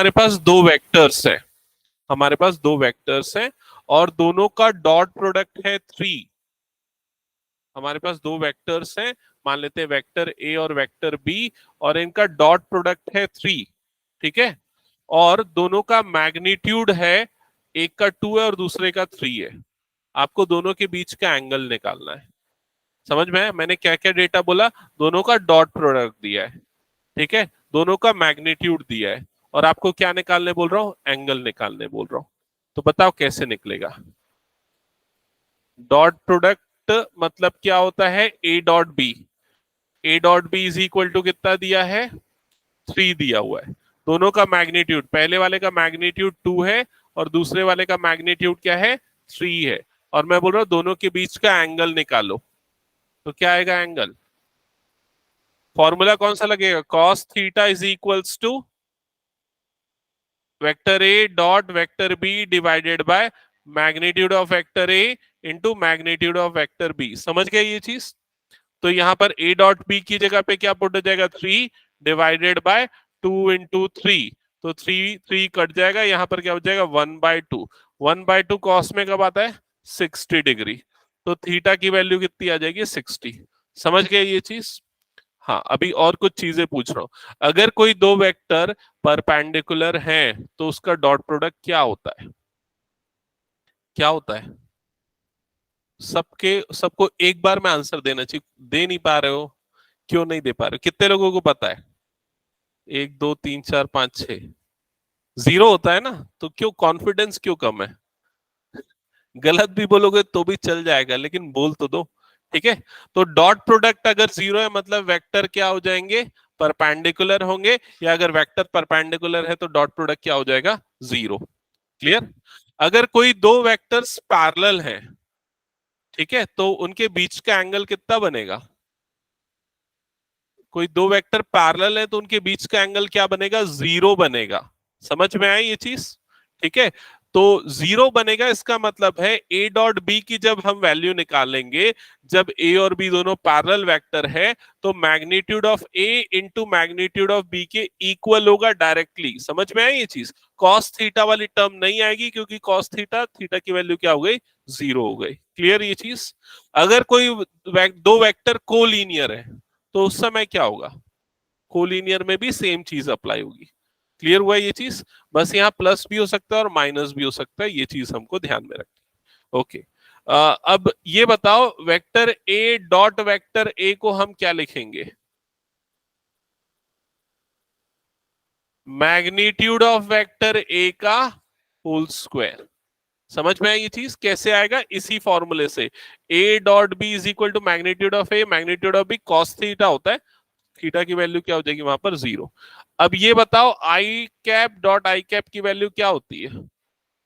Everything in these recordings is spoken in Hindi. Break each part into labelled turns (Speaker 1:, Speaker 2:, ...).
Speaker 1: हमारे पास दो वेक्टर्स है, हमारे पास दो वेक्टर्स हैं और दोनों का डॉट प्रोडक्ट है 3। हमारे पास दो वेक्टर्स हैं, मान लेते हैं वेक्टर ए और वेक्टर बी, और इनका डॉट प्रोडक्ट है 3। ठीक है, और दोनों का मैग्नीट्यूड है, एक का 2 है और दूसरे का 3 है। आपको दोनों के बीच का एंगल निकालना है। समझ में आया मैंने क्या क्या डेटा बोला? दोनों का डॉट प्रोडक्ट दिया है, ठीक है, दोनों का मैग्नीट्यूड दिया है, और आपको क्या निकालने बोल रहा हूं? एंगल निकालने बोल रहा हूं। तो बताओ कैसे निकलेगा? डॉट प्रोडक्ट मतलब क्या होता है? A dot B. A dot B is equal to कितना दिया है? 3 दिया हुआ है। दोनों का मैग्नीट्यूड, पहले वाले का मैग्नीट्यूड 2 है और दूसरे वाले का मैग्नीट्यूड क्या है? 3 है। और मैं बोल रहा हूं दोनों के बीच का एंगल निकालो। तो क्या आएगा एंगल? फॉर्मूला कौन सा लगेगा? Cos theta is equals to vector A dot vector B divided by magnitude of vector A into magnitude of vector B. समझ गए ये चीज? तो यहां पर ए डॉट बी की जगह पे क्या पुट हो जाएगा? 3 डिवाइडेड बाय 2 इंटू 3। तो 3 कट जाएगा, यहां पर क्या हो जाएगा? 1/2। 1/2 कॉस में कब आता है? 60 डिग्री। तो थीटा की वैल्यू कितनी आ जाएगी? 60। समझ गए ये चीज? हाँ, अभी और कुछ चीजें पूछ रहा हूं। अगर कोई दो वेक्टर परपेंडिकुलर हैं तो उसका डॉट प्रोडक्ट क्या होता है? क्या होता है? सबको एक बार में आंसर देना चाहिए। दे नहीं पा रहे हो? क्यों नहीं दे पा रहे हो? कितने लोगों को पता है? 1 2 3 4 5 6 जीरो होता है ना? तो क्यों कॉन्फिडेंस क्यों कम है? गलत भी बोलोगे तो भी चल जाएगा, लेकिन बोल तो दो। ठीक है, तो डॉट प्रोडक्ट अगर जीरो है मतलब वेक्टर क्या हो जाएंगे? परपेंडिकुलर होंगे, या अगर वेक्टर परपेंडिकुलर है तो डॉट प्रोडक्ट क्या हो जाएगा? जीरो। क्लियर? अगर कोई दो वेक्टर्स पैरेलल हैं, ठीक है, तो उनके बीच का एंगल कितना बनेगा? कोई दो वेक्टर पैरेलल है तो उनके बीच का एंगल क्या बनेगा? जीरो बनेगा। समझ में आई ये चीज? ठीक है, तो जीरो बनेगा, इसका मतलब है ए डॉट बी की जब हम वैल्यू निकालेंगे, जब ए और बी दोनों पैरेलल वेक्टर है, तो magnitude of A into magnitude of B के इक्वल होगा डायरेक्टली। समझ में आई ये चीज? कॉस थीटा वाली टर्म नहीं आएगी, क्योंकि कॉस थीटा, थीटा की वैल्यू क्या हो गई? जीरो हो गई। क्लियर ये चीज? अगर कोई दो वेक्टर कोलीनियर है तो उस समय क्या होगा? कोलिनियर में भी सेम चीज अप्लाई होगी। क्लियर हुआ ये चीज? बस यहाँ प्लस भी हो सकता है और माइनस भी हो सकता है, ये चीज हमको ध्यान में रखनी। ओके, अब ये बताओ vector A dot vector A को हम क्या लिखेंगे? मैग्नीट्यूड ऑफ वेक्टर ए का होल स्क्वायर। समझ में आई ये चीज? कैसे आएगा? इसी फॉर्मूले से। A dot B is equal to magnitude of A, magnitude of B cos theta होता है, थीटा की वैल्यू क्या हो जाएगी वहां पर? जीरो। अब ये बताओ आई कैप डॉट आई कैप की वैल्यू क्या होती है?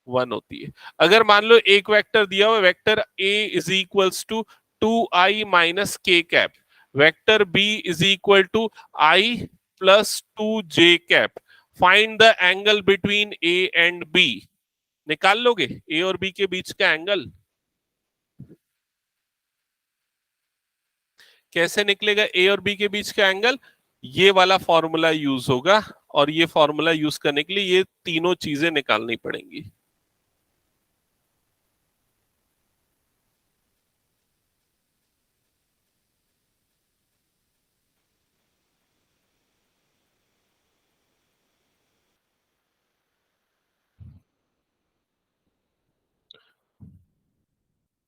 Speaker 1: 1 होती है। अगर मान लो एक वेक्टर दिया हुआ, vector A is equals to 2i - k cap, vector B is equal to I plus 2j cap, find the angle between A and B. निकाल लोगे ए और बी के बीच का एंगल? कैसे निकलेगा ए और बी के बीच का एंगल? ये वाला फॉर्मूला यूज होगा, और ये फॉर्मूला यूज करने के लिए ये तीनों चीजें निकालनी पड़ेंगी।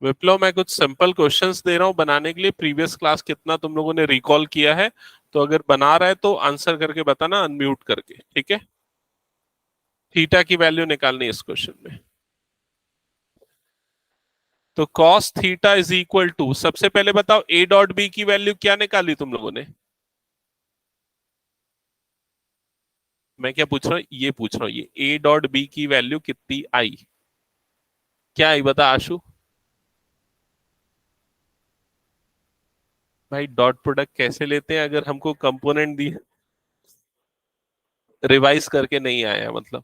Speaker 1: विप्लव, मैं कुछ सिंपल क्वेश्चंस दे रहा हूं बनाने के लिए। प्रीवियस क्लास कितना तुम लोगों ने रिकॉल किया है? तो अगर बना रहा है तो आंसर करके बताना, अनम्यूट करके। ठीक है, थीटा की वैल्यू निकालनी है इस क्वेश्चन में। तो cos theta is equal to, सबसे पहले बताओ ए डॉट बी की वैल्यू क्या निकाली तुम लोगों ने? मैं क्या पूछ रहा हूँ? ये पूछ रहा हूँ, ये ए डॉट बी की वैल्यू कितनी आई? क्या आई बता आशु? भाई डॉट प्रोडक्ट कैसे लेते हैं अगर हमको कंपोनेंट दी? रिवाइज करके नहीं आया मतलब?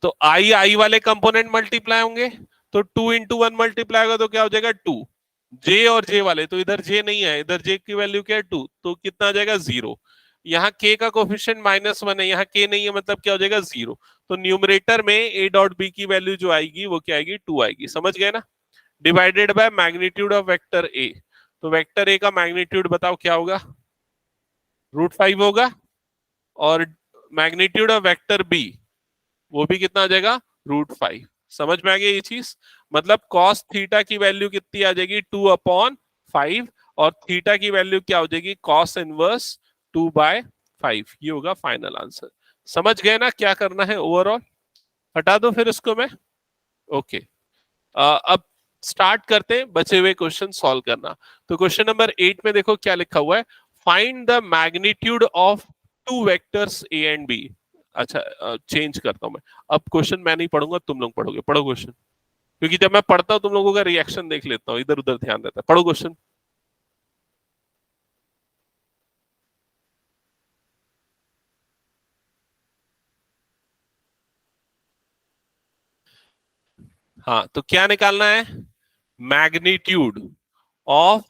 Speaker 1: तो आई आई वाले कंपोनेंट मल्टीप्लाई होंगे, तो 2 × 1 मल्टीप्लाई होगा तो क्या हो जाएगा? 2। जे और जे वाले, तो इधर जे नहीं है, इधर जे की वैल्यू क्या है? 2, तो कितना आ जाएगा? 0। यहाँ k का कोफिशिएंट -1 है, यहाँ k नहीं है, मतलब क्या हो जाएगा 0। तो न्यूमरेटर में a डॉट b की वैल्यू जो आएगी वो क्या आएगी 2 आएगी, समझ गए ना। Divided by magnitude of vector a, तो वेक्टर a का मैग्नीट्यूड बताओ क्या होगा, √5 होगा। और मैग्नीट्यूड ऑफ वेक्टर b वो भी कितना आ जाएगा, √5। समझ में आ गया ये चीज, मतलब कॉस थीटा की वैल्यू कितनी आ जाएगी 2/5, और थीटा की वैल्यू क्या हो जाएगी कॉस इनवर्स 2/5। ये होगा फाइनल आंसर। समझ गए ना क्या करना है ओवरऑल, हटा दो फिर इसको मैं। ओके, अब स्टार्ट करते हैं बचे हुए क्वेश्चन सॉल्व करना। तो क्वेश्चन नंबर 8 में देखो क्या लिखा हुआ है, find the magnitude of two vectors A and B. अच्छा, चेंज करता हूं मैं, अब क्वेश्चन मैं नहीं पढ़ूंगा, तुम लोग पढ़ोगे। पढ़ो क्वेश्चन, क्योंकि जब मैं पढ़ता हूं तुम लोगों का रिएक्शन देख लेता हूं, इधर उधर ध्यान रहता है। पढ़ो क्वेश्चन। हाँ, तो क्या निकालना है, magnitude of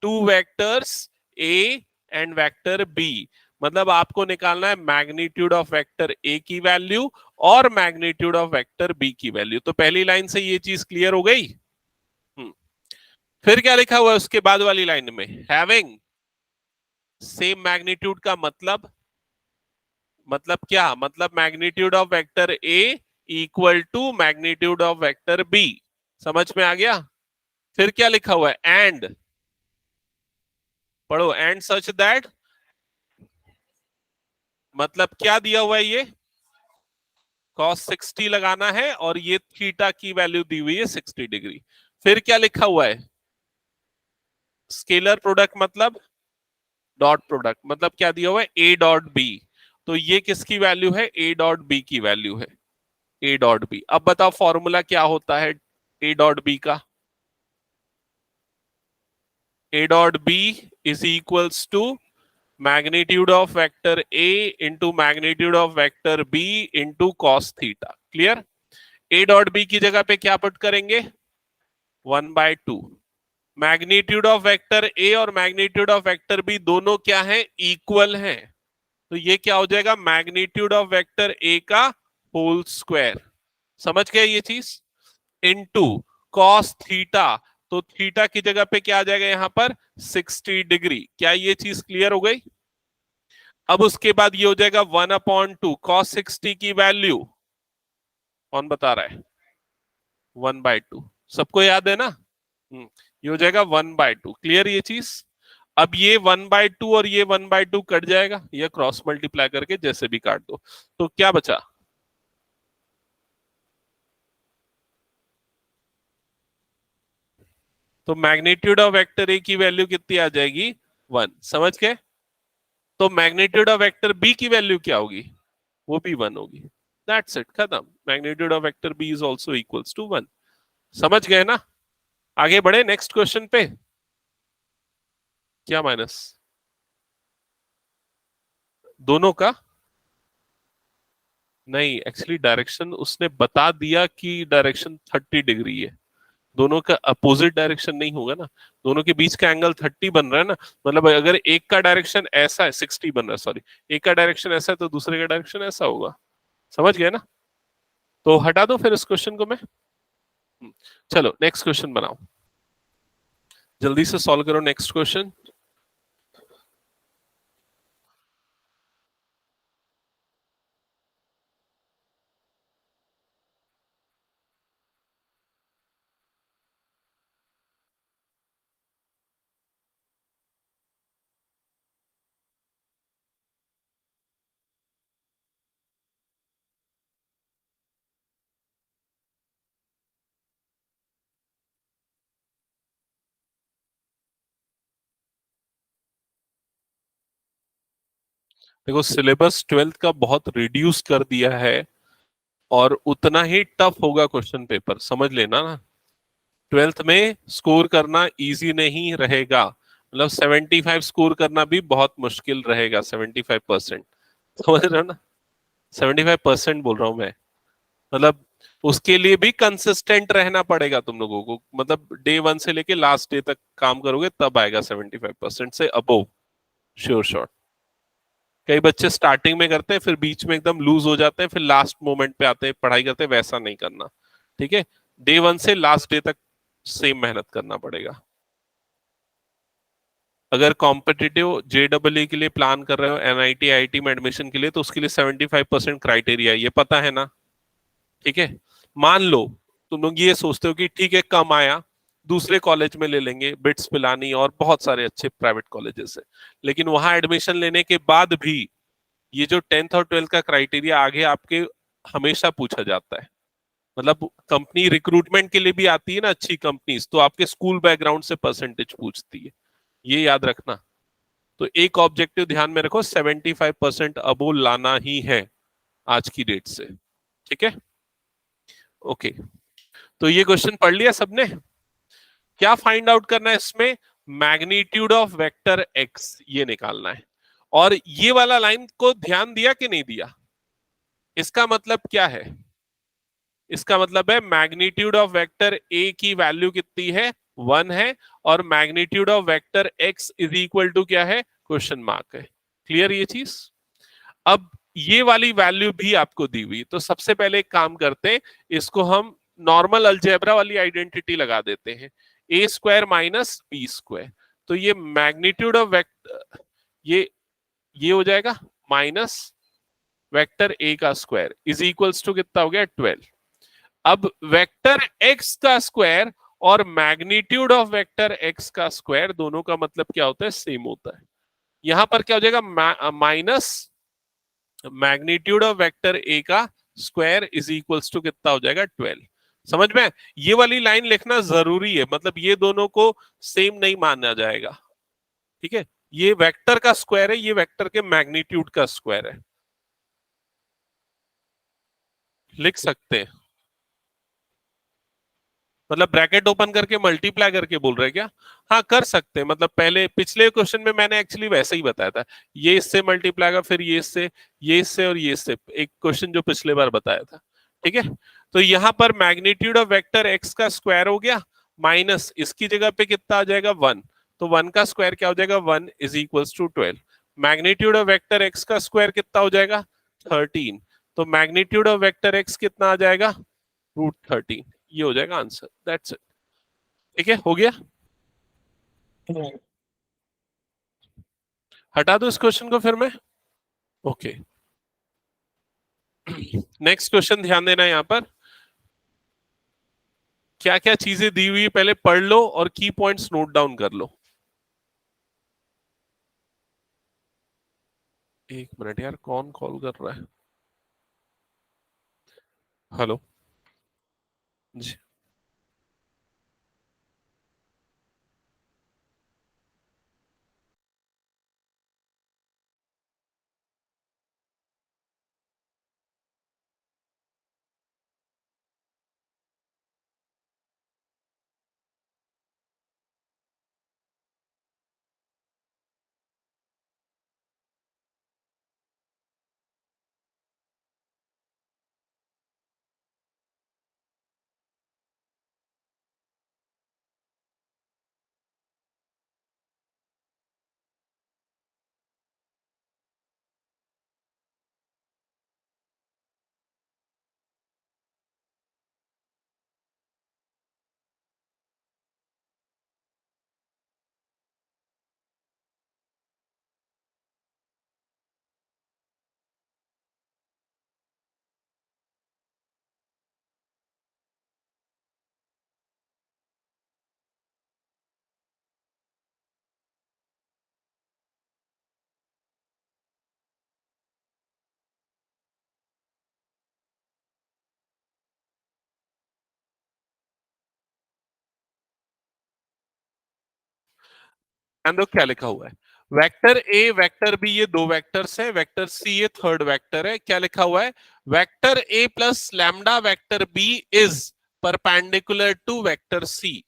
Speaker 1: two vectors A and vector B. मतलब आपको निकालना है मैग्नीट्यूड ऑफ वेक्टर ए की वैल्यू और मैग्नीट्यूड ऑफ वेक्टर बी की वैल्यू। तो पहली लाइन से ये चीज क्लियर हो गई। फिर क्या लिखा हुआ है उसके बाद वाली लाइन में, हैविंग सेम मैग्नीट्यूड का मतलब क्या, मतलब magnitude of vector A equal to magnitude of vector B. समझ में आ गया। फिर क्या लिखा हुआ है, एंड, पढ़ो, एंड सच दैट, मतलब क्या दिया हुआ है ये, cos 60 लगाना है और ये थीटा की वैल्यू दी हुई है 60 डिग्री। फिर क्या लिखा हुआ है, स्केलर प्रोडक्ट मतलब डॉट प्रोडक्ट, मतलब क्या दिया हुआ है a डॉट b। तो ये किसकी वैल्यू है, a डॉट b की वैल्यू है, a डॉट b। अब बताओ फॉर्मूला क्या होता है a डॉट b का, a dot b is equals to magnitude of vector a into magnitude of vector b into cos theta. Clear. a dot b की जगह पे क्या पुट करेंगे, 1/2। मैग्नीट्यूड ऑफ वेक्टर ए और मैग्नीट्यूड ऑफ वेक्टर बी दोनों क्या है, इक्वल हैं। तो ये क्या हो जाएगा, मैग्नीट्यूड ऑफ वेक्टर ए का होल स्क्वायर। समझ गए ये चीज, इनटू कॉस थीटा। तो थीटा की जगह पे क्या आ जाएगा यहां पर 60 डिग्री। क्या ये चीज क्लियर हो गई। अब उसके बाद ये हो जाएगा 1/2 कॉस 60 की वैल्यू, कौन बता रहा है, 1/2। सबको याद है ना। ये हो जाएगा 1/2। क्लियर ये चीज। अब ये 1/2 और ये 1/2 कट जाएगा, या क्रॉस मल्टीप्लाई करके जैसे भी काट दो। तो क्या बचा, तो मैग्नीट्यूड ऑफ वेक्टर ए की वैल्यू कितनी आ जाएगी, 1। समझ गए। तो मैग्नीट्यूड ऑफ वेक्टर बी की वैल्यू क्या होगी, वो भी 1 होगी। दैट्स इट, खत्म। Magnitude of vector B is also equals to 1। समझ गए ना। आगे बढ़े नेक्स्ट क्वेश्चन पे। क्या माइनस, दोनों का नहीं, एक्चुअली डायरेक्शन उसने बता दिया कि डायरेक्शन 30 डिग्री है, दोनों का अपोजिट डायरेक्शन नहीं होगा ना। दोनों के बीच का एंगल 30 बन रहा है ना, मतलब अगर एक का डायरेक्शन ऐसा है, 60 बन रहा है, सॉरी, एक का डायरेक्शन ऐसा है तो दूसरे का डायरेक्शन ऐसा होगा। समझ गए ना। तो हटा दो फिर इस क्वेश्चन को मैं। चलो नेक्स्ट क्वेश्चन बनाओ, जल्दी से सॉल्व करो नेक्स्ट क्वेश्चन। देखो सिलेबस 12th का बहुत रिड्यूस कर दिया है, और उतना ही टफ होगा क्वेश्चन पेपर, समझ लेना ना। 12th में स्कोर करना इजी नहीं रहेगा, मतलब 75 स्कोर करना भी बहुत मुश्किल रहेगा, 75%। समझ रहे हो ना, 75% बोल रहा हूं मैं। मतलब उसके लिए भी कंसिस्टेंट रहना पड़ेगा तुम लोगों को, मतलब डे 1 से लेके लास्ट डे तक काम करोगे तब आएगा 75% से अबोव, श्योर श्योर। कई बच्चे स्टार्टिंग में करते हैं, फिर बीच में एकदम लूज हो जाते हैं, फिर लास्ट मोमेंट पे आते हैं पढ़ाई करते हैं, वैसा नहीं करना। ठीक है, डे वन से लास्ट डे तक सेम मेहनत करना पड़ेगा। अगर कॉम्पिटिटिव जेडब्ल्यू के लिए प्लान कर रहे हो, एनआईटी आईआईटी में एडमिशन के लिए, तो उसके लिए 75% क्राइटेरिया, ये पता है ना? ठीक है, मान लो तुम लोग ये सोचते हो कि ठीक है कम आया, दूसरे कॉलेज में ले लेंगे, बिट्स पिलानी और बहुत सारे अच्छे प्राइवेट कॉलेजेस है, लेकिन वहां एडमिशन लेने के बाद भी ये जो 10th और 12th का क्राइटेरिया आगे आपके हमेशा पूछा जाता है। मतलब कंपनी रिक्रूटमेंट के लिए भी आती है ना अच्छी कंपनीज, तो आपके स्कूल बैकग्राउंड से परसेंटेज पूछती है, ये याद रखना। तो एक ऑब्जेक्टिव ध्यान में रखो, 75% अबो लाना ही है आज की डेट से। ठीक है, ओके। तो ये क्वेश्चन पढ़ लिया सबने? क्या फाइंड आउट करना है इसमें? मैग्नीट्यूड ऑफ वेक्टर एक्स ये निकालना है। और ये वाला लाइन को ध्यान दिया कि नहीं दिया? इसका मतलब क्या है? इसका मतलब है मैग्नीट्यूड ऑफ वेक्टर ए की वैल्यू कितनी है? 1 है, और magnitude of vector X is equal to क्या है? क्वेश्चन मार्क है। क्लियर ये चीज? अब ये वाली वैल्यू भी आपको दी हुई, तो सबसे पहले एक काम करते हैं, इसको हम नॉर्मल अलजेब्रा वाली आइडेंटिटी लगा देते हैं, A square minus B square. तो ये मैग्नीट्यूड ऑफ वेक्टर, ये हो जाएगा माइनस वेक्टर ए का स्क्वायर इज इक्वल्स टू कितना हो गया? 12। अब वेक्टर एक्स का स्क्वायर और मैग्नीट्यूड ऑफ वेक्टर एक्स का स्क्वायर दोनों का मतलब क्या होता है? सेम होता है। यहां पर क्या हो जाएगा? Minus magnitude of vector A का स्क्वायर इज इक्वल्स टू कितना हो जाएगा? 12। समझ में? ये वाली लाइन लिखना जरूरी है, मतलब ये दोनों को सेम नहीं माना जाएगा। ठीक है, ये वेक्टर का स्क्वायर है, ये वेक्टर के मैग्नीट्यूड का स्क्वायर है, लिख सकते हैं। मतलब ब्रैकेट ओपन करके मल्टीप्लाई करके बोल रहे हैं क्या? हाँ कर सकते हैं, मतलब पहले पिछले क्वेश्चन में मैंने एक्चुअली वैसे ही बताया था, ये इससे मल्टीप्लाई का, फिर ये इससे और ये इससे, एक क्वेश्चन जो पिछले बार बताया था। ठीक है, तो यहां पर मैग्नीट्यूड ऑफ वेक्टर एक्स का स्क्वायर हो गया, माइनस इसकी जगह पे कितना आ जाएगा? 1। तो 1 का स्क्वायर क्या हो जाएगा? 1 is equals to 12। Magnitude of vector X का स्क्वायर कितना हो जाएगा? 13। तो मैग्नीट्यूड ऑफ वेक्टर एक्स कितना आ जाएगा? √13। ये हो जाएगा आंसर, दैट्स इट। ठीक है, हो गया। हटा दो इस क्वेश्चन को फिर मैं। ओके, नेक्स्ट क्वेश्चन ध्यान देना यहां पर, क्या क्या चीजें दी हुई है पहले पढ़ लो और की पॉइंट्स नोट डाउन कर लो। एक मिनट यार, कौन कॉल कर रहा है? हेलो जी। ध्यान दो क्या लिखा हुआ है, वेक्टर ए वेक्टर बी ये दो वेक्टर्स है, वेक्टर सी ये थर्ड वेक्टर है। क्या लिखा हुआ है? Vector A plus lambda vector B is perpendicular to vector C.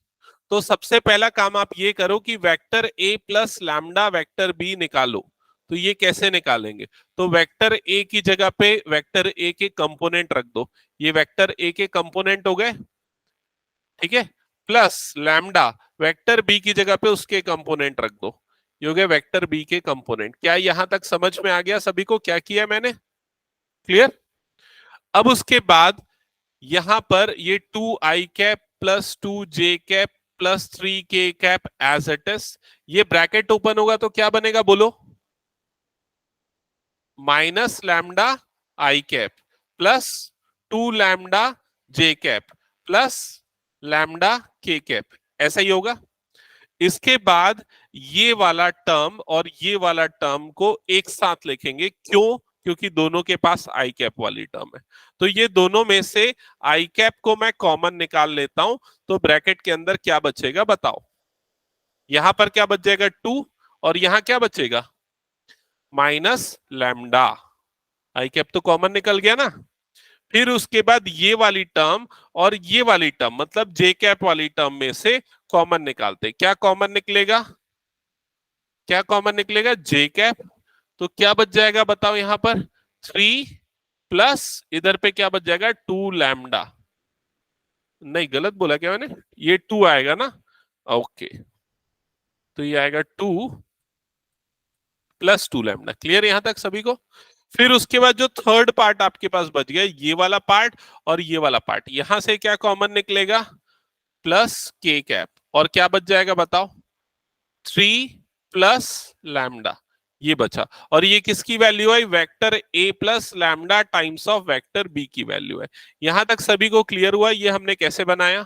Speaker 1: तो सबसे पहला काम आप ये करो कि vector A plus lambda vector B निकालो। तो ये कैसे निकालेंगे? तो वेक्टर ए की जगह पे वेक्टर ए के कंपोनेंट रख दो, ये वेक्टर ए के कंपोनेंट हो गए। ठीक है, प्लस लैम्डा वेक्टर बी की जगह पे उसके कंपोनेंट रख दो, ये हो गया वेक्टर बी के कंपोनेंट। क्या यहां तक समझ में आ गया सभी को क्या किया मैंने? क्लियर? अब उसके बाद यहां पर ये 2i cap plus 2j cap plus 3k cap as it is, ये ब्रैकेट ओपन होगा तो क्या बनेगा बोलो? Minus lambda I cap plus 2 lambda j cap plus lambda k cap, ऐसा ही होगा। इसके बाद ये वाला टर्म और ये वाला टर्म को एक साथ लिखेंगे, क्यों? क्योंकि दोनों के पास आई कैप वाली टर्म है। तो ये दोनों में से आई कैप को मैं कॉमन निकाल लेता हूं, तो ब्रैकेट के अंदर क्या बचेगा बताओ? यहां पर क्या बच जाएगा? 2, और यहां क्या बचेगा? Minus lambda. आई कैप तो कॉमन निकल गया ना। फिर उसके बाद ये वाली टर्म और ये वाली टर्म, मतलब जे कैप वाली टर्म में से कॉमन निकालते, क्या कॉमन निकलेगा? क्या कॉमन निकलेगा? जे कैप। तो क्या बच जाएगा बताओ यहां पर? 3 प्लस इधर पे क्या बच जाएगा? 2 लैम्डा। नहीं, गलत बोला क्या मैंने? ये 2 आएगा ना। ओके, तो ये आएगा 2 प्लस 2 लैम्डा। क्लियर यहां तक सभी को? फिर उसके बाद जो थर्ड पार्ट आपके पास बच गया, ये वाला पार्ट और ये वाला पार्ट, यहां से क्या कॉमन निकलेगा? Plus k cap. और क्या बच जाएगा बताओ? 3 प्लस लैम्डा, ये बचा। और ये किसकी वैल्यू है? Vector a plus lambda times of vector b की वैल्यू है। यहां तक सभी को क्लियर हुआ ये हमने कैसे बनाया?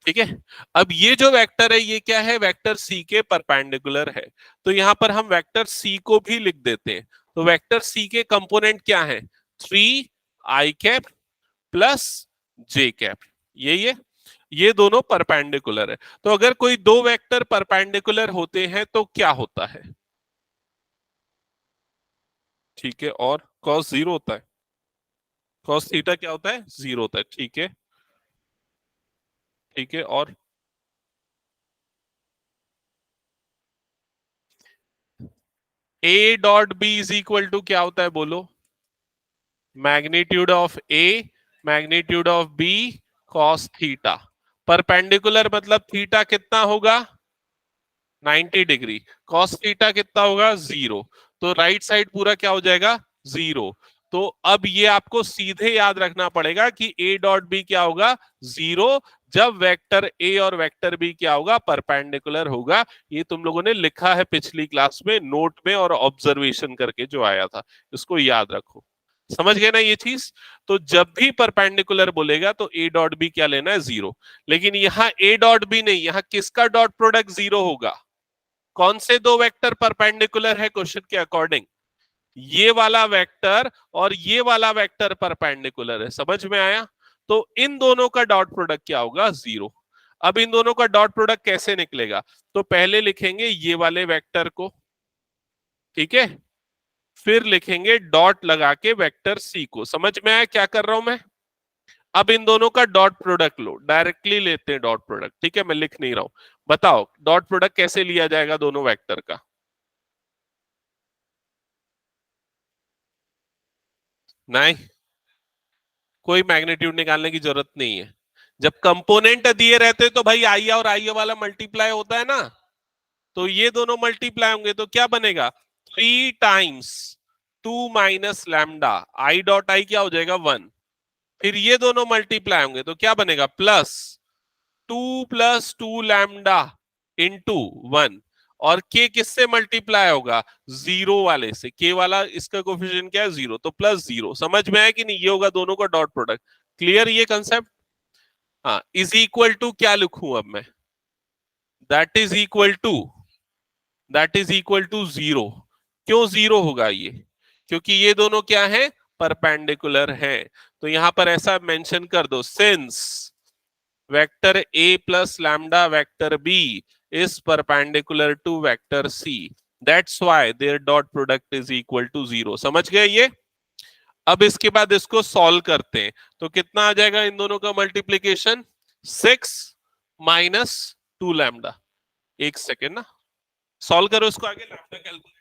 Speaker 1: ठीक है। अब ये जो वेक्टर है ये क्या है? वेक्टर सी के परपेंडिकुलर है। तो यहां पर हम वेक्टर सी को भी लिख देते हैं। तो वेक्टर सी के कंपोनेंट क्या है? 3i cap plus j cap. ये दोनों परपेंडिकुलर है। तो अगर कोई दो वेक्टर परपेंडिकुलर होते हैं तो क्या होता है? ठीक है, और cos 0 होता है। cos थीटा क्या होता है? 0 होता है। ठीक है। ठीक है, और a dot B is equal to क्या होता है बोलो? Magnitude of A magnitude of B cos theta. Perpendicular मतलब थीटा कितना होगा? 90 डिग्री। कॉस थीटा कितना होगा? 0। तो राइट साइड पूरा क्या हो जाएगा? 0। तो अब ये आपको सीधे याद रखना पड़ेगा कि ए डॉट बी क्या होगा? 0, जब वेक्टर ए और वेक्टर बी क्या होगा? परपेंडिकुलर होगा। ये तुम लोगों ने लिखा है पिछली क्लास में नोट में और ऑब्जर्वेशन करके जो आया था, इसको याद रखो। समझ गए ना ये चीज? तो जब भी परपेंडिकुलर बोलेगा तो ए डॉट बी क्या लेना है? 0। लेकिन यहाँ ए डॉट बी नहीं, यहाँ किसका डॉट प्रोडक्ट 0 होगा? कौन से दो वेक्टर परपेंडिकुलर है क्वेश्चन के अकॉर्डिंग? ये वाला वेक्टर और ये वाला वेक्टर परपेंडिकुलर है। समझ में आया? तो इन दोनों का डॉट प्रोडक्ट क्या होगा? 0। अब इन दोनों का डॉट प्रोडक्ट कैसे निकलेगा? तो पहले लिखेंगे ये वाले वेक्टर को, ठीक है, फिर लिखेंगे डॉट लगा के वेक्टर सी को। समझ में आया क्या कर रहा हूं मैं? अब इन दोनों का डॉट प्रोडक्ट लो, डायरेक्टली लेते हैं डॉट प्रोडक्ट। ठीक है, मैं लिख नहीं रहा हूं। बताओ डॉट प्रोडक्ट कैसे लिया जाएगा दोनों वेक्टर का? नहीं, कोई मैग्नीट्यूड निकालने की जरूरत नहीं है। जब कंपोनेंट दिए रहते तो भाई आई और आई वाला मल्टीप्लाई होता है ना। तो ये दोनों मल्टीप्लाई होंगे तो क्या बनेगा? 3 times 2 - lambda, I dot I क्या हो जाएगा? 1। फिर ये दोनों मल्टीप्लाई होंगे तो क्या बनेगा? Plus 2 + 2 lambda into 1। और के किससे मल्टीप्लाई होगा? 0 वाले से। के वाला इसका कोफिशिएंट क्या है? 0, तो +0। समझ में आया कि नहीं? ये होगा दोनों का डॉट प्रोडक्ट। क्लियर ये कंसेप्ट? हाँ, इज इक्वल टू क्या लिखूं अब मैं? That is equal to that is equal to 0। क्यों 0 होगा ये? क्योंकि ये दोनों क्या है? परपेंडिकुलर है। तो यहां पर ऐसा मेंशन कर दो, since vector a plus lambda vector b is perpendicular to vector c, that's why their dot product is equal to 0। समझ गए ये? अब इसके बाद इसको सॉल्व करते हैं तो कितना आ जाएगा इन दोनों का मल्टीप्लीकेशन? 6 - 2 लैम्डा। एक सेकेंड ना, सॉल्व करो इसको आगे, लैम्डा कैलकुलेट।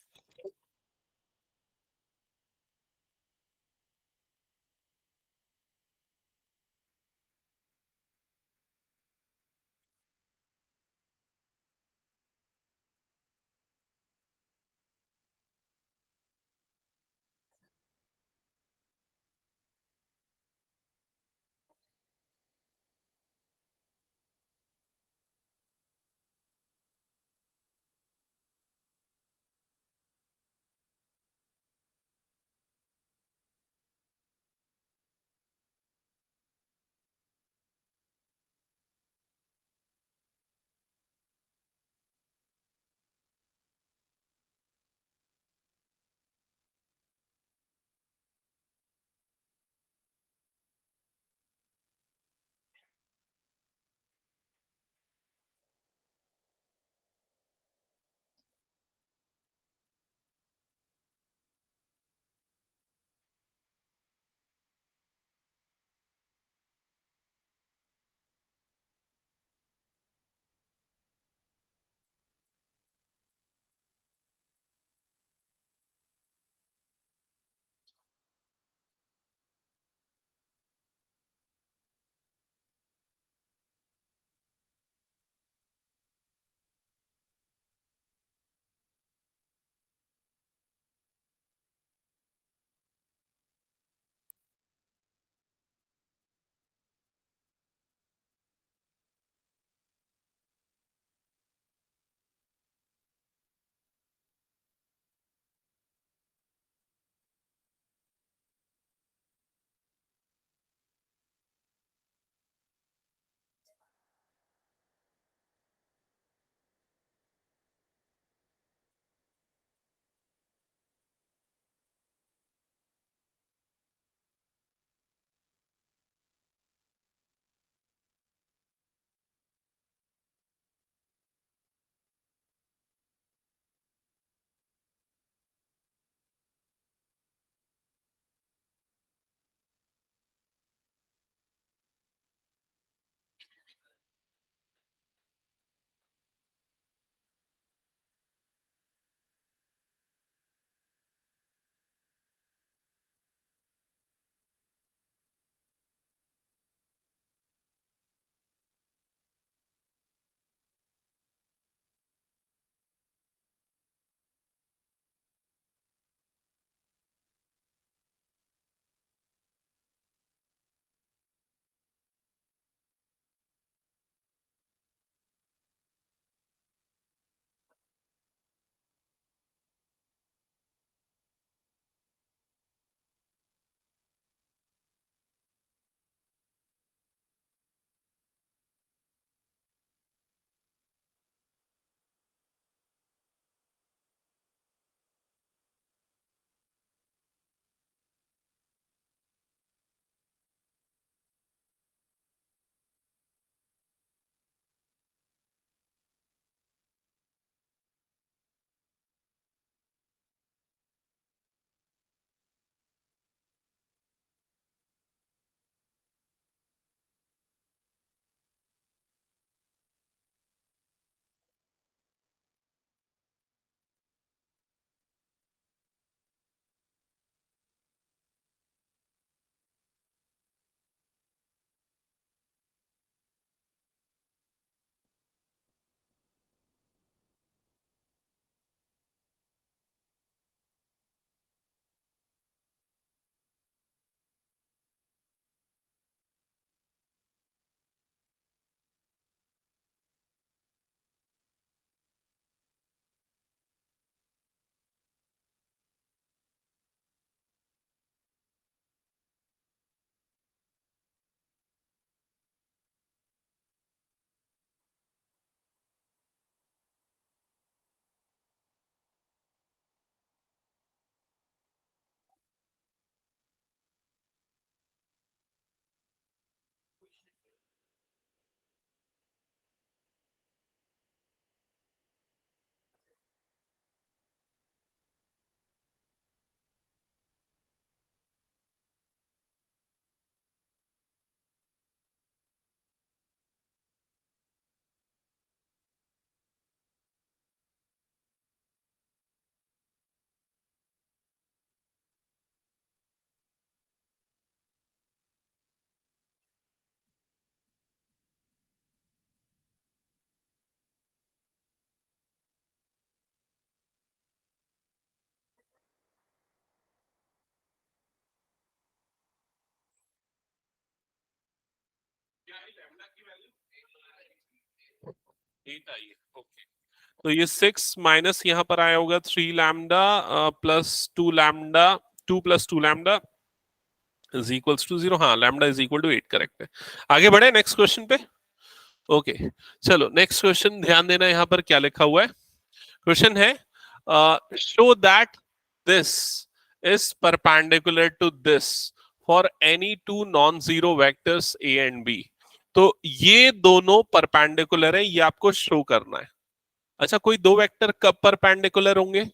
Speaker 1: 8 आई है, ओके। तो ये 6 माइनस यहाँ पर आया होगा 3 lambda plus 2 lambda, 2 plus 2 lambda is equals to 0। हाँ, lambda is equal to 8, correct है। आगे बढ़े नेक्स्ट क्वेश्चन पे। ओके, चलो नेक्स्ट क्वेश्चन ध्यान देना, यहाँ पर क्या लिखा हुआ है। क्वेश्चन है show that this is perpendicular to this for any two non zero vectors A and B. तो ये दोनों परपेंडिकुलर है, ये आपको शो करना है। अच्छा, कोई दो वेक्टर कब परपेंडिकुलर होंगे?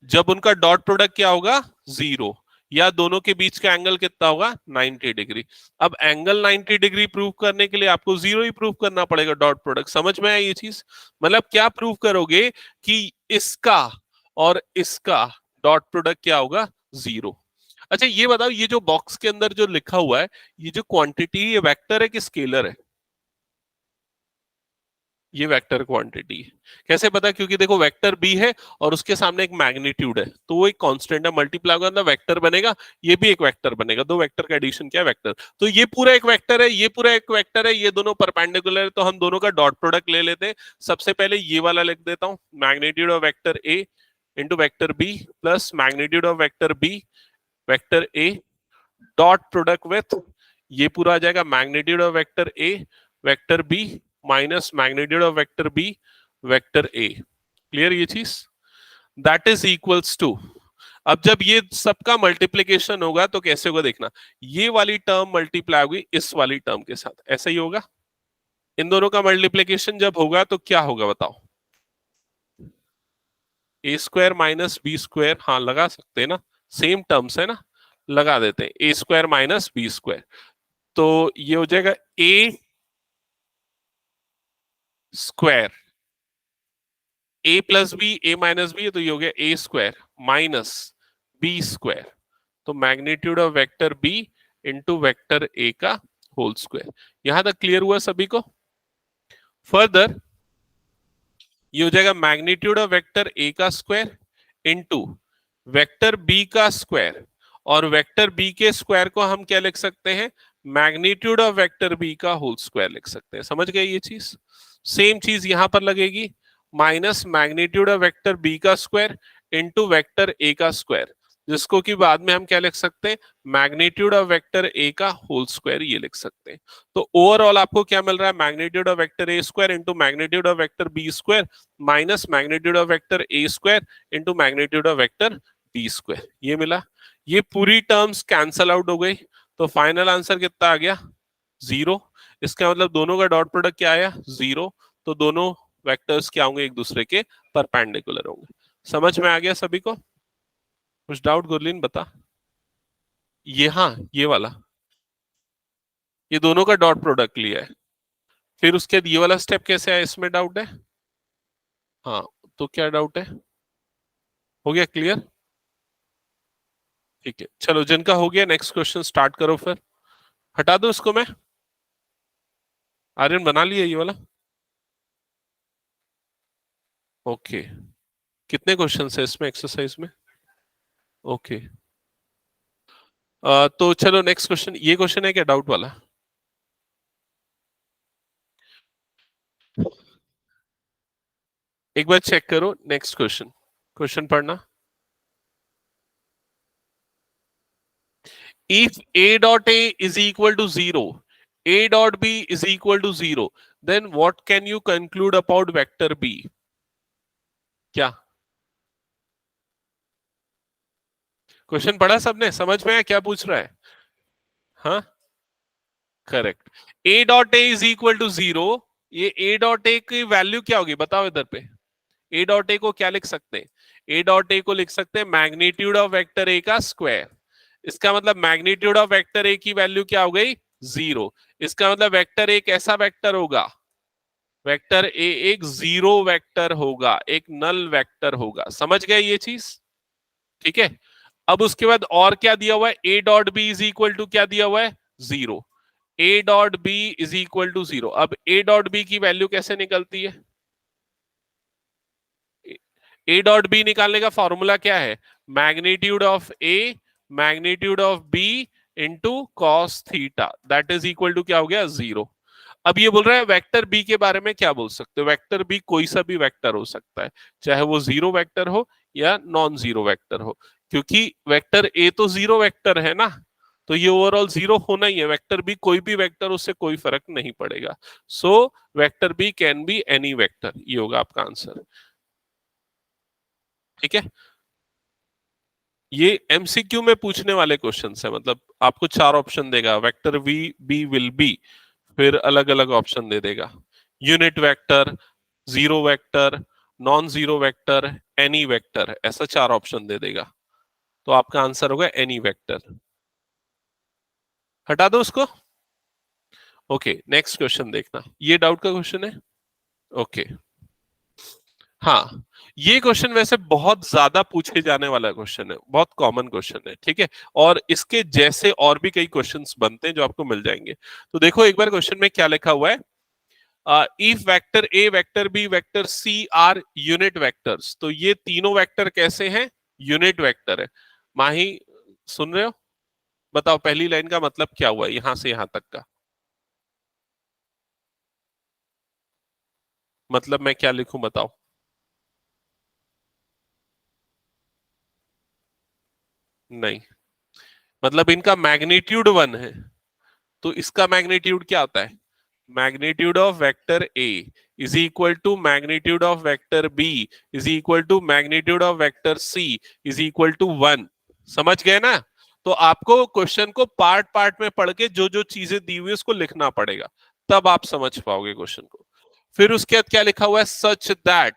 Speaker 1: जब उनका डॉट प्रोडक्ट क्या होगा? 0, या दोनों के बीच का एंगल कितना होगा? 90 डिग्री। अब एंगल 90 डिग्री प्रूव करने के लिए आपको 0 ही प्रूव करना पड़ेगा डॉट प्रोडक्ट। समझ में आई ये चीज? मतलब क्या प्रूव करोगे कि इसका और इसका डॉट प्रोडक्ट क्या होगा? 0। अच्छा ये बताओ, ये जो बॉक्स के अंदर जो लिखा हुआ है, ये जो क्वांटिटी, ये वेक्टर है कि स्केलर है? ये वेक्टर क्वांटिटी है। कैसे पता? क्योंकि देखो वेक्टर बी है और उसके सामने एक मैग्नीट्यूड है, तो वो एक कांस्टेंट है, मल्टीप्लाई होगा ना वेक्टर बनेगा, ये भी एक वेक्टर बनेगा। दो वेक्टर का एडिशन क्या है? वेक्टर। तो ये पूरा एक वेक्टर है, ये पूरा एक वेक्टर है, ये दोनों परपेंडिकुलर है, तो हम दोनों का डॉट प्रोडक्ट ले लेते हैं। सबसे पहले ये वाला लिख देता हूं, magnitude of vector A into vector B plus magnitude of vector B vector A dot product with, ये पूरा आ जाएगा magnitude of vector A vector B minus magnitude of vector B vector A. Clear ये चीज? दैट इज इक्वल्स टू, अब जब ये सबका मल्टीप्लीकेशन होगा तो कैसे होगा देखना, ये वाली टर्म मल्टीप्लाई होगी इस वाली टर्म के साथ, ऐसा ही होगा। इन दोनों का मल्टीप्लीकेशन जब होगा तो क्या होगा बताओ? ए स्क्वायर माइनस बी स्क्वायर, हाँ लगा सकते हैं ना, सेम टर्म्स है ना, लगा देते हैं। A square minus B square, तो ये हो जाएगा A square, A plus B, A minus B, तो ये हो गया A square minus B square, तो magnitude of vector B into vector A का होल स्क्वायर। यहां तक क्लियर हुआ सभी को? फर्दर ये हो जाएगा मैग्नीट्यूड ऑफ वेक्टर ए का स्क्वायर इंटू वेक्टर बी का स्क्वायर, और वेक्टर बी के स्क्वायर को हम क्या लिख सकते हैं? मैग्नीट्यूड ऑफ वेक्टर बी का होल स्क्वायर लिख सकते हैं। समझ गए ये चीज? सेम चीज यहां पर लगेगी, minus magnitude of vector B का स्क्वायर इंटू वेक्टर ए का स्क्वायर, जिसको कि बाद में हम क्या लिख सकते हैं? मैग्नीट्यूड ऑफ वेक्टर ए का होल स्क्वायर, ये लिख सकते हैं। तो ओवरऑल आपको क्या मिल रहा है? Magnitude of vector A square into magnitude of vector B square minus magnitude of vector A square into magnitude of vector B square, ये मिला। ये पूरी टर्म्स कैंसल आउट हो गई, तो फाइनल आंसर कितना आ गया? 0। इसका मतलब दोनों का डॉट प्रोडक्ट क्या आया? 0। तो दोनों वेक्टर्स क्या होंगे? एक दूसरे के परपेंडिकुलर होंगे। समझ में आ गया सभी को? कुछ डाउट गुरलीन बता? ये, हाँ ये वाला, ये दोनों का डॉट प्रोडक्ट लिया है, फिर उसके बाद ये वाला स्टेप कैसे आया, इसमें डाउट है? हाँ, तो क्या डाउट है? हो गया क्लियर? ठीक है, चलो जिनका हो गया नेक्स्ट क्वेश्चन स्टार्ट करो फिर। हटा दो इसको मैं। आर्यन बना लिया ये वाला? ओके, कितने क्वेश्चन है इसमें एक्सरसाइज में? ओके, तो चलो नेक्स्ट क्वेश्चन, ये क्वेश्चन है क्या डाउट वाला? एक बार चेक करो नेक्स्ट क्वेश्चन, क्वेश्चन पढ़ना। If A dot A is equal to 0, A dot B is equal to 0, then what can you conclude about vector B? क्या क्वेश्चन पढ़ा सबने? समझ में आया क्या पूछ रहा है? हाँ, correct. A dot A is equal to 0, ये A डॉट ए की वैल्यू क्या होगी बताओ इधर पे? A डॉट ए को क्या लिख सकते हैं? A डॉट ए को लिख सकते हैं मैग्नीट्यूड ऑफ वेक्टर ए का स्क्वायर। इसका मतलब मैग्नीट्यूड ऑफ वेक्टर ए की वैल्यू क्या हो गई? 0। इसका मतलब वेक्टर ए कैसा वेक्टर होगा? वेक्टर ए एक जीरो वेक्टर होगा, एक नल वेक्टर होगा। समझ गए ये चीज? ठीक है। अब उसके बाद और क्या दिया हुआ है? A dot B is equal to क्या दिया हुआ है? 0। A dot B is equal to 0। अब ए डॉट बी की वैल्यू कैसे निकलती है? ए डॉट बी निकालने का फॉर्मूला क्या है? Magnitude of A magnitude of B into cos theta that is equal to क्या हो गया 0। अब ये बोल रहा है वेक्टर बी के बारे में क्या बोल सकते हो, वेक्टर बी कोई सा भी वेक्टर हो सकता है, चाहे वो जीरो वेक्टर हो या नॉन जीरो वेक्टर हो, क्योंकि वेक्टर ए तो जीरो वेक्टर है ना, तो ये ओवरऑल जीरो होना ही है। वेक्टर बी कोई भी वेक्टर, उससे कोई फर्क नहीं पड़ेगा। So vector B can be any vector, ये होगा आपका आंसर। ठीक है, ये एमसीक्यू में पूछने वाले क्वेश्चन है, मतलब आपको चार ऑप्शन देगा, vector V B will be, फिर अलग अलग ऑप्शन दे देगा, unit vector, zero vector, non zero vector, any vector, ऐसा चार ऑप्शन दे देगा। तो आपका आंसर होगा एनी वेक्टर। हटा दो उसको। ओके, नेक्स्ट क्वेश्चन देखना, ये डाउट का क्वेश्चन है। ओके, हाँ, ये क्वेश्चन वैसे बहुत ज्यादा पूछे जाने वाला क्वेश्चन है, बहुत कॉमन क्वेश्चन है, ठीक है। और इसके जैसे और भी कई क्वेश्चंस बनते हैं जो आपको मिल जाएंगे। तो देखो एक बार क्वेश्चन में क्या लिखा हुआ है, if vector A, vector B, vector C are unit vectors, तो ये तीनों वेक्टर कैसे हैं, यूनिट वेक्टर है। माही, सुन रहे हो? बताओ पहली लाइन का मतलब क्या हुआ यहां से यहां तक का, मतलब मैं क्या लिखूं बताओ। नहीं, मतलब इनका मैग्नीट्यूड वन है, तो इसका मैग्नीट्यूड क्या होता है, magnitude of vector A is equal to magnitude of vector B is equal to magnitude of vector C is equal to one. समझ गए ना? तो आपको क्वेश्चन को पार्ट पार्ट में पढ़ के जो जो चीजें दी हुई है उसको लिखना पड़ेगा, तब आप समझ पाओगे क्वेश्चन को। फिर उसके बाद क्या लिखा हुआ है, सच दैट,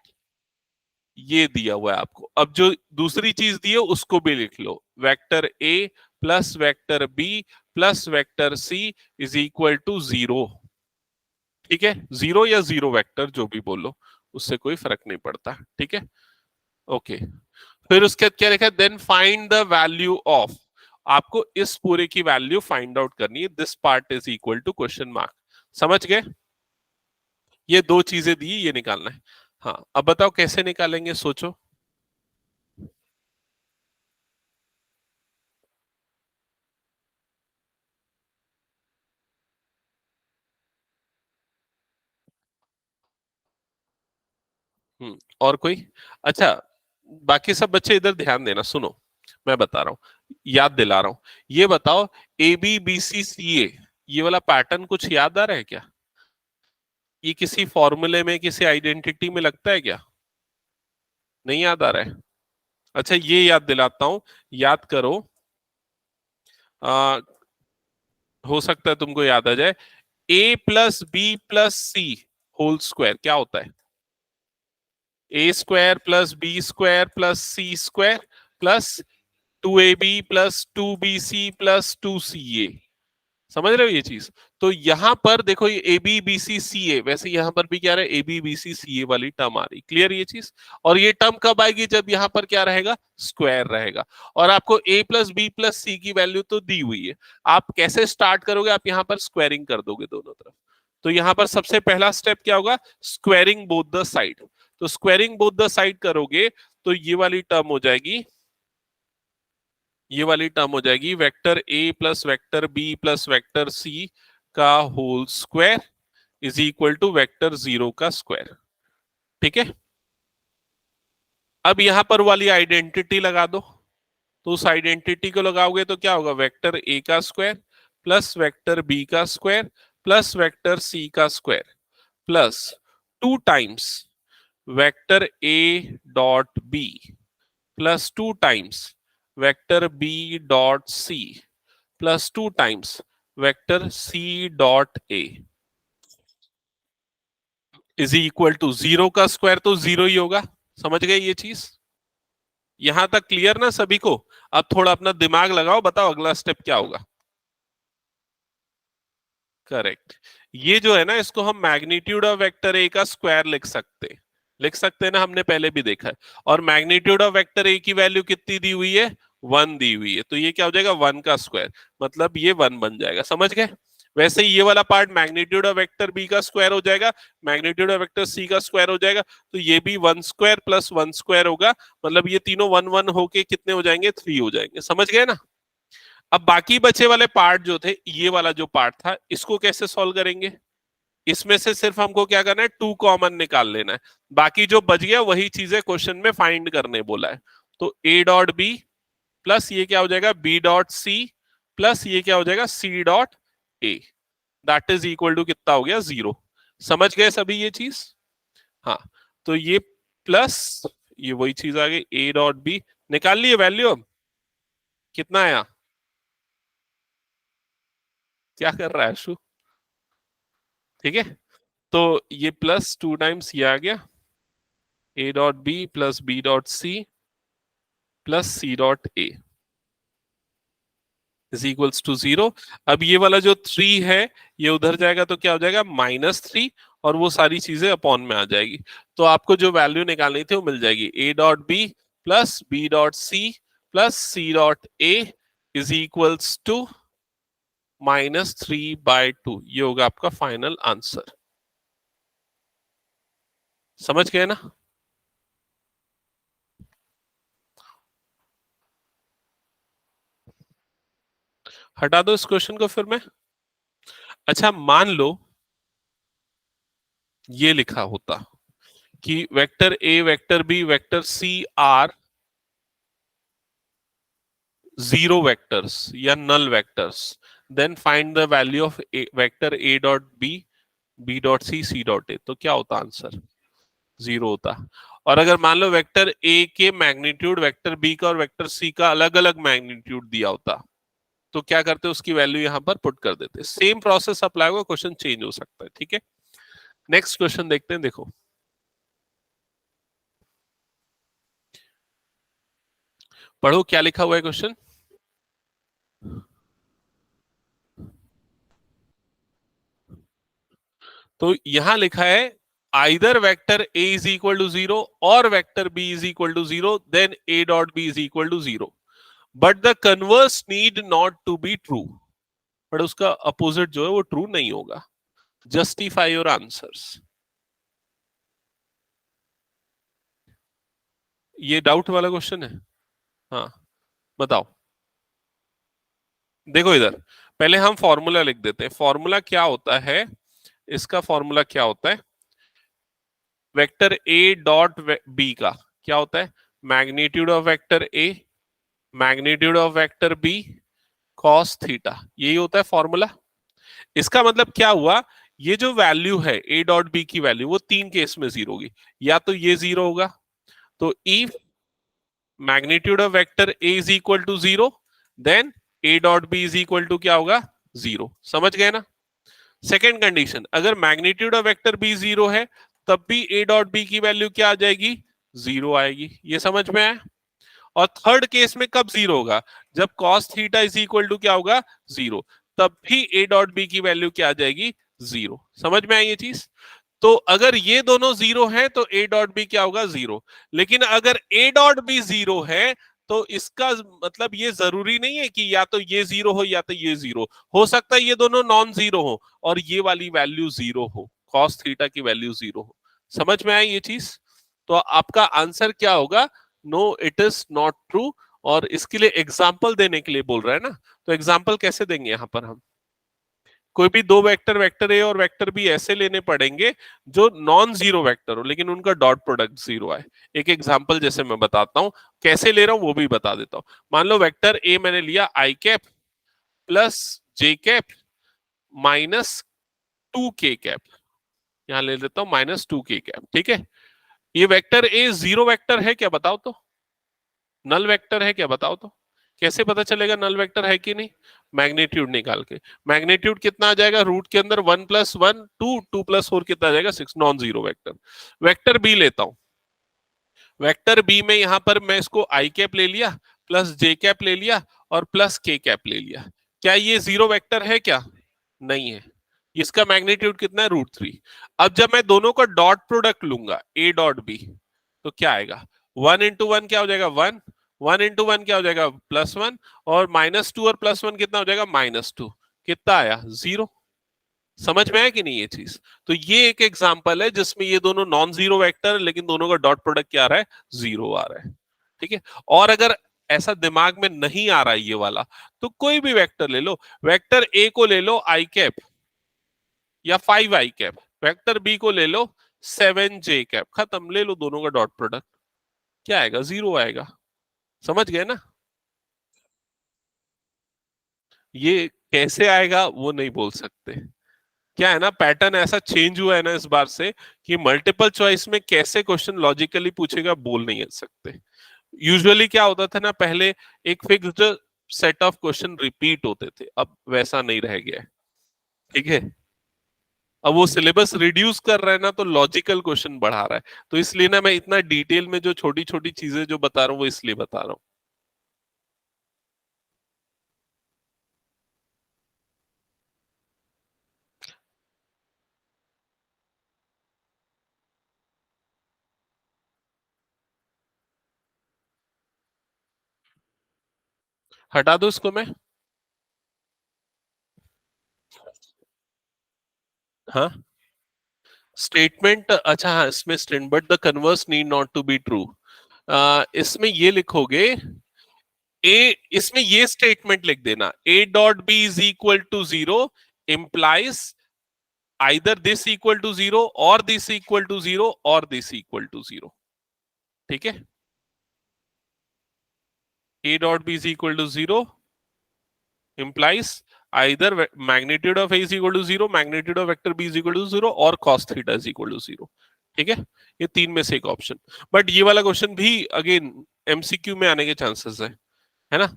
Speaker 1: ये दिया हुआ है आपको। अब जो दूसरी चीज दी है उसको भी लिख लो, vector A plus vector B plus vector C is equal to zero. ठीक है, जीरो या जीरो वेक्टर जो भी बोलो, उससे कोई फर्क नहीं पड़ता। ठीक है, ओके। फिर उसके बाद क्या लिखा है, then find the value of, आपको इस पूरे की वैल्यू फाइंड आउट करनी है, this part is equal to question mark. समझ गए? ये दो चीजें दी, ये निकालना है। हाँ, अब बताओ कैसे निकालेंगे, सोचो। और कोई? अच्छा, बाकी सब बच्चे इधर ध्यान देना, सुनो, मैं बता रहा हूं, याद दिला रहा हूं। ये बताओ, ए बी बी सी सी ए, ये वाला पैटर्न कुछ याद आ रहा है क्या? ये किसी फॉर्मूले में, किसी आइडेंटिटी में लगता है क्या? नहीं याद आ रहा है? अच्छा, ये याद दिलाता हूं, याद करो। आ, हो सकता है तुमको याद आ जाए, A plus B plus C whole square क्या होता है, A square plus B square plus C square plus 2ab plus 2bc plus 2ca। समझ रहे हो ये चीज? तो यहां पर देखो, ये ए बी बी सी सी ए, वैसे यहां पर भी क्या रहा है, ए बी बी सी सी ए वाली टर्म आ रही, क्लियर ये चीज? और ये टर्म कब आएगी, जब यहां पर क्या रहेगा, स्क्वायर रहेगा। और आपको ए प्लस बी प्लस सी की वैल्यू तो दी हुई है, आप कैसे स्टार्ट करोगे, आप यहां पर स्क्वायरिंग कर दोगे दोनों तरफ। तो यहां पर सबसे पहला स्टेप क्या होगा, स्क्वायरिंग बोथ द साइड। तो स्क्वायरिंग बोथ द साइड करोगे तो ये वाली टर्म हो जाएगी, ये वाली टर्म हो जाएगी vector A plus vector B plus vector C का whole square is equal to vector zero का स्क्वायर। ठीक है, अब यहां पर वाली आइडेंटिटी लगा दो, तो उस आइडेंटिटी को लगाओगे तो क्या होगा, वेक्टर ए का स्क्वायर प्लस वेक्टर बी का स्क्वायर प्लस वेक्टर सी का square plus 2 times vector A dot B plus 2 times vector B dot C plus 2 times vector C dot A is equal to zero का स्क्वायर, तो जीरो ही होगा। समझ गए ये चीज? यहां तक क्लियर ना सभी को? अब थोड़ा अपना दिमाग लगाओ, बताओ अगला स्टेप क्या होगा। करेक्ट, ये जो है ना, इसको हम मैग्नीट्यूड ऑफ वेक्टर ए का स्क्वायर लिख सकते हैं ना, हमने पहले भी देखा है। और मैग्नीट्यूड ऑफ वेक्टर ए की वैल्यू कितनी दी हुई है, वन दी हुई है, तो ये क्या हो जाएगा, वन का स्क्वायर, मतलब ये वन बन जाएगा। समझ गए? वैसे ही ये वाला part magnitude of vector B का स्क्वायर हो जाएगा, मैग्नीट्यूड ऑफ वेक्टर सी का स्क्वायर हो जाएगा, तो ये भी one square plus one square होगा, मतलब ये तीनों वन वन होके कितने हो जाएंगे, 3 हो जाएंगे। समझ गए ना? अब बाकी बचे वाले पार्ट जो थे, ये वाला जो पार्ट था, इसको कैसे सॉल्व करेंगे? इसमें से सिर्फ हमको क्या करना है, 2 कॉमन निकाल लेना है, बाकी जो बच गया वही चीजें क्वेश्चन में फाइंड करने बोला है। तो ए डॉट बी प्लस ये क्या हो जाएगा, बी डॉट सी प्लस ये क्या हो जाएगा, C dot A, that is equal to कितना हो गया, 0। समझ गए सभी ये चीज? हाँ, तो ये प्लस ये वही चीज आ गई, ए डॉट बी निकाल लिए वैल्यू। अब कितना आया, क्या कर रहा है शु? ठीक है, तो ये प्लस 2 टाइम्स ये आ गया, A dot B plus B dot C plus C dot A is equals to 0। अब ये वाला जो 3 है ये उधर जाएगा तो क्या हो जाएगा, -3, और वो सारी चीजें अपॉन में आ जाएगी। तो आपको जो वैल्यू निकालनी थी वो मिल जाएगी, A dot B plus B dot C plus C dot A is equals to -3/2। ये होगा आपका फाइनल आंसर। समझ गए ना? हटा दो इस क्वेश्चन को फिर मैं। अच्छा, मान लो ये लिखा होता कि vector A, vector B, vector C are zero vectors या null vectors, then find the value of vector A dot B, B dot C, C dot A. तो क्या होता आंसर, 0 होता। और अगर मान लो वेक्टर ए के मैग्नीट्यूड वेक्टर बी का और वेक्टर सी का अलग अलग मैग्नीट्यूड दिया होता, तो क्या करते, उसकी वैल्यू यहां पर पुट कर देते। सेम प्रोसेस अप्लाई होगा, क्वेश्चन चेंज हो सकता है। ठीक है, नेक्स्ट क्वेश्चन देखते हैं। देखो, पढ़ो क्या लिखा हुआ है क्वेश्चन। तो यहां लिखा है either vector A is equal to 0 और vector B is equal to 0, then A dot B is equal to 0, but the converse need not to be true. But उसका अपोजिट जो है वो ट्रू नहीं होगा। Justify your answers. ये डाउट वाला क्वेश्चन है। हाँ, बताओ। देखो इधर, पहले हम फॉर्मूला लिख देते हैं। फॉर्मूला क्या होता है, इसका फॉर्मूला क्या होता है, वेक्टर ए डॉट बी का क्या होता है, magnitude of vector A magnitude of vector B cos theta, यही होता है फॉर्मूला। इसका मतलब क्या हुआ, ये जो वैल्यू है ए डॉट बी की वैल्यू, वो 3 केस में 0 होगी। या तो ये 0 होगा, तो if magnitude of vector A is equal to 0, then A dot B is equal to क्या होगा, 0। समझ गए ना? सेकेंड कंडीशन, अगर मैग्नीट्यूड ऑफ वेक्टर बी 0 है, तब भी ए डॉट बी की वैल्यू क्या आ जाएगी, 0 आएगी। ये समझ में आया? और थर्ड केस में कब 0 होगा, जब cos theta is equal to क्या होगा, 0, तब भी ए डॉट बी की वैल्यू क्या आ जाएगी, 0। समझ में आई ये चीज? तो अगर ये दोनों 0 हैं तो ए डॉट बी क्या होगा, 0। लेकिन अगर ए डॉट बी 0 है, तो इसका मतलब ये जरूरी नहीं है कि या तो ये 0 हो या तो ये 0 हो सकता है, ये दोनों नॉन 0 हो और ये वाली वैल्यू 0 हो, cos थीटा की वैल्यू 0 हो। समझ में आई ये चीज? तो आपका आंसर क्या होगा, no it is not true. और इसके लिए एग्जाम्पल देने के लिए बोल रहा है ना, तो एग्जाम्पल कैसे देंगे यहां पर हम, कोई भी दो वेक्टर, वेक्टर ए और वेक्टर बी ऐसे लेने पड़ेंगे जो नॉन जीरो वेक्टर हो लेकिन उनका डॉट प्रोडक्ट 0 आए। एक एग्जाम्पल जैसे मैं बताता हूं, कैसे ले रहा हूं वो भी बता देता हूं। मान लो वेक्टर ए मैंने लिया आई कैप प्लस जे कैप माइनस 2k कैप, यहां ले लेता हूं -2k कैप। ठीक है, ये वेक्टर ए 0 वेक्टर है क्या, बताओ तो? नल वेक्टर है क्या, बताओ तो? कैसे पता चलेगा नल वेक्टर है कि नहीं? मैग्नीट्यूड निकाल के। मैग्नीट्यूड कितना आ जाएगा, रूट के अंदर 1 + 1 2, 2 + 4 कितना आ जाएगा, 6, non zero vector. Vector B लेता हूं, वेक्टर बी में यहां पर मैं इसको आई कैप ले लिया प्लस जे कैप ले लिया और प्लस के कैप ले लिया। क्या ये 0 वेक्टर है क्या? नहीं है। इसका मैग्नीट्यूड कितना है, √3। अब जब मैं दोनों का डॉट प्रोडक्ट लूंगा ए डॉट बी, तो क्या आएगा, 1 × 1 क्या हो जाएगा, 1, 1 × 1 क्या हो जाएगा, +1, और -2 और +1 कितना हो जाएगा, -2। कितना आया, 0। समझ में आया कि नहीं ये चीज? तो ये एक एग्जांपल है जिसमें ये दोनों नॉन जीरो वेक्टर लेकिन दोनों का डॉट प्रोडक्ट क्या आ रहा है, 0 आ रहा है। ठीक है, और अगर ऐसा दिमाग में नहीं आ रहा है ये वाला, तो कोई भी वेक्टर ले लो। वेक्टर ए को ले लो आई कैप या 5 i कैप, वेक्टर बी को ले लो 7 j कैप, खत्म, ले लो दोनों का डॉट प्रोडक्ट, क्या आएगा? 0 आएगा। समझ गए ना? ये कैसे आएगा वो नहीं बोल सकते। क्या है ना, पैटर्न ऐसा चेंज हुआ है ना इस बार से कि मल्टीपल चॉइस में कैसे क्वेश्चन लॉजिकली पूछेगा बोल नहीं सकते। यूजुअली क्या होता था ना, पहले एक fixed set of question repeat होते थे, अब वैसा नहीं रह गया है। ठीक है, अब वो सिलेबस रिड्यूस कर रहा है ना, तो लॉजिकल क्वेश्चन बढ़ा रहा है। तो इसलिए ना मैं इतना डिटेल में जो छोटी छोटी चीजें जो बता रहा हूँ वो इसलिए बता रहा हूँ। हटा दो इसको मैं। हाँ, स्टेटमेंट, अच्छा हाँ, इसमें statement but the converse need not to be true. इसमें ये लिखोगे, ए, इसमें ये स्टेटमेंट लिख देना, A dot B is equal to 0 implies either this equal to 0 or this equal to 0 or this equal to 0। ठीक है, a dot b is equal to 0 implies either magnitude of a is equal to 0, magnitude of vector b is equal to 0 और cos theta is equal to 0। ठीक है, ये तीन में से एक ऑप्शन। बट ये वाला क्वेश्चन भी अगेन एमसीक्यू में आने के चांसेस है ना।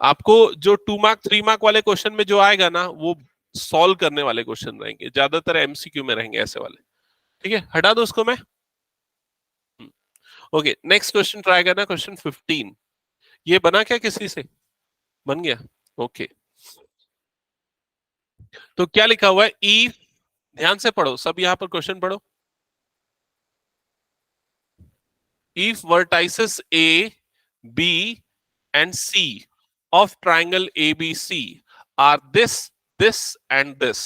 Speaker 1: आपको जो 2 मार्क 3 मार्क वाले क्वेश्चन में जो आएगा ना, वो सॉल्व करने वाले क्वेश्चन रहेंगे, ज्यादातर एमसीक्यू में रहेंगे ऐसे वाले। ठीक है, हटा दो उसको मैं। ओके, नेक्स्ट क्वेश्चन ट्राई करना, क्वेश्चन 15। ये बना क्या किसी से? बन गया? ओके, तो क्या लिखा हुआ है? ई, ध्यान से पढ़ो सब, यहां पर क्वेश्चन पढ़ो। If vertices A, B, and C of triangle ABC are this, and this,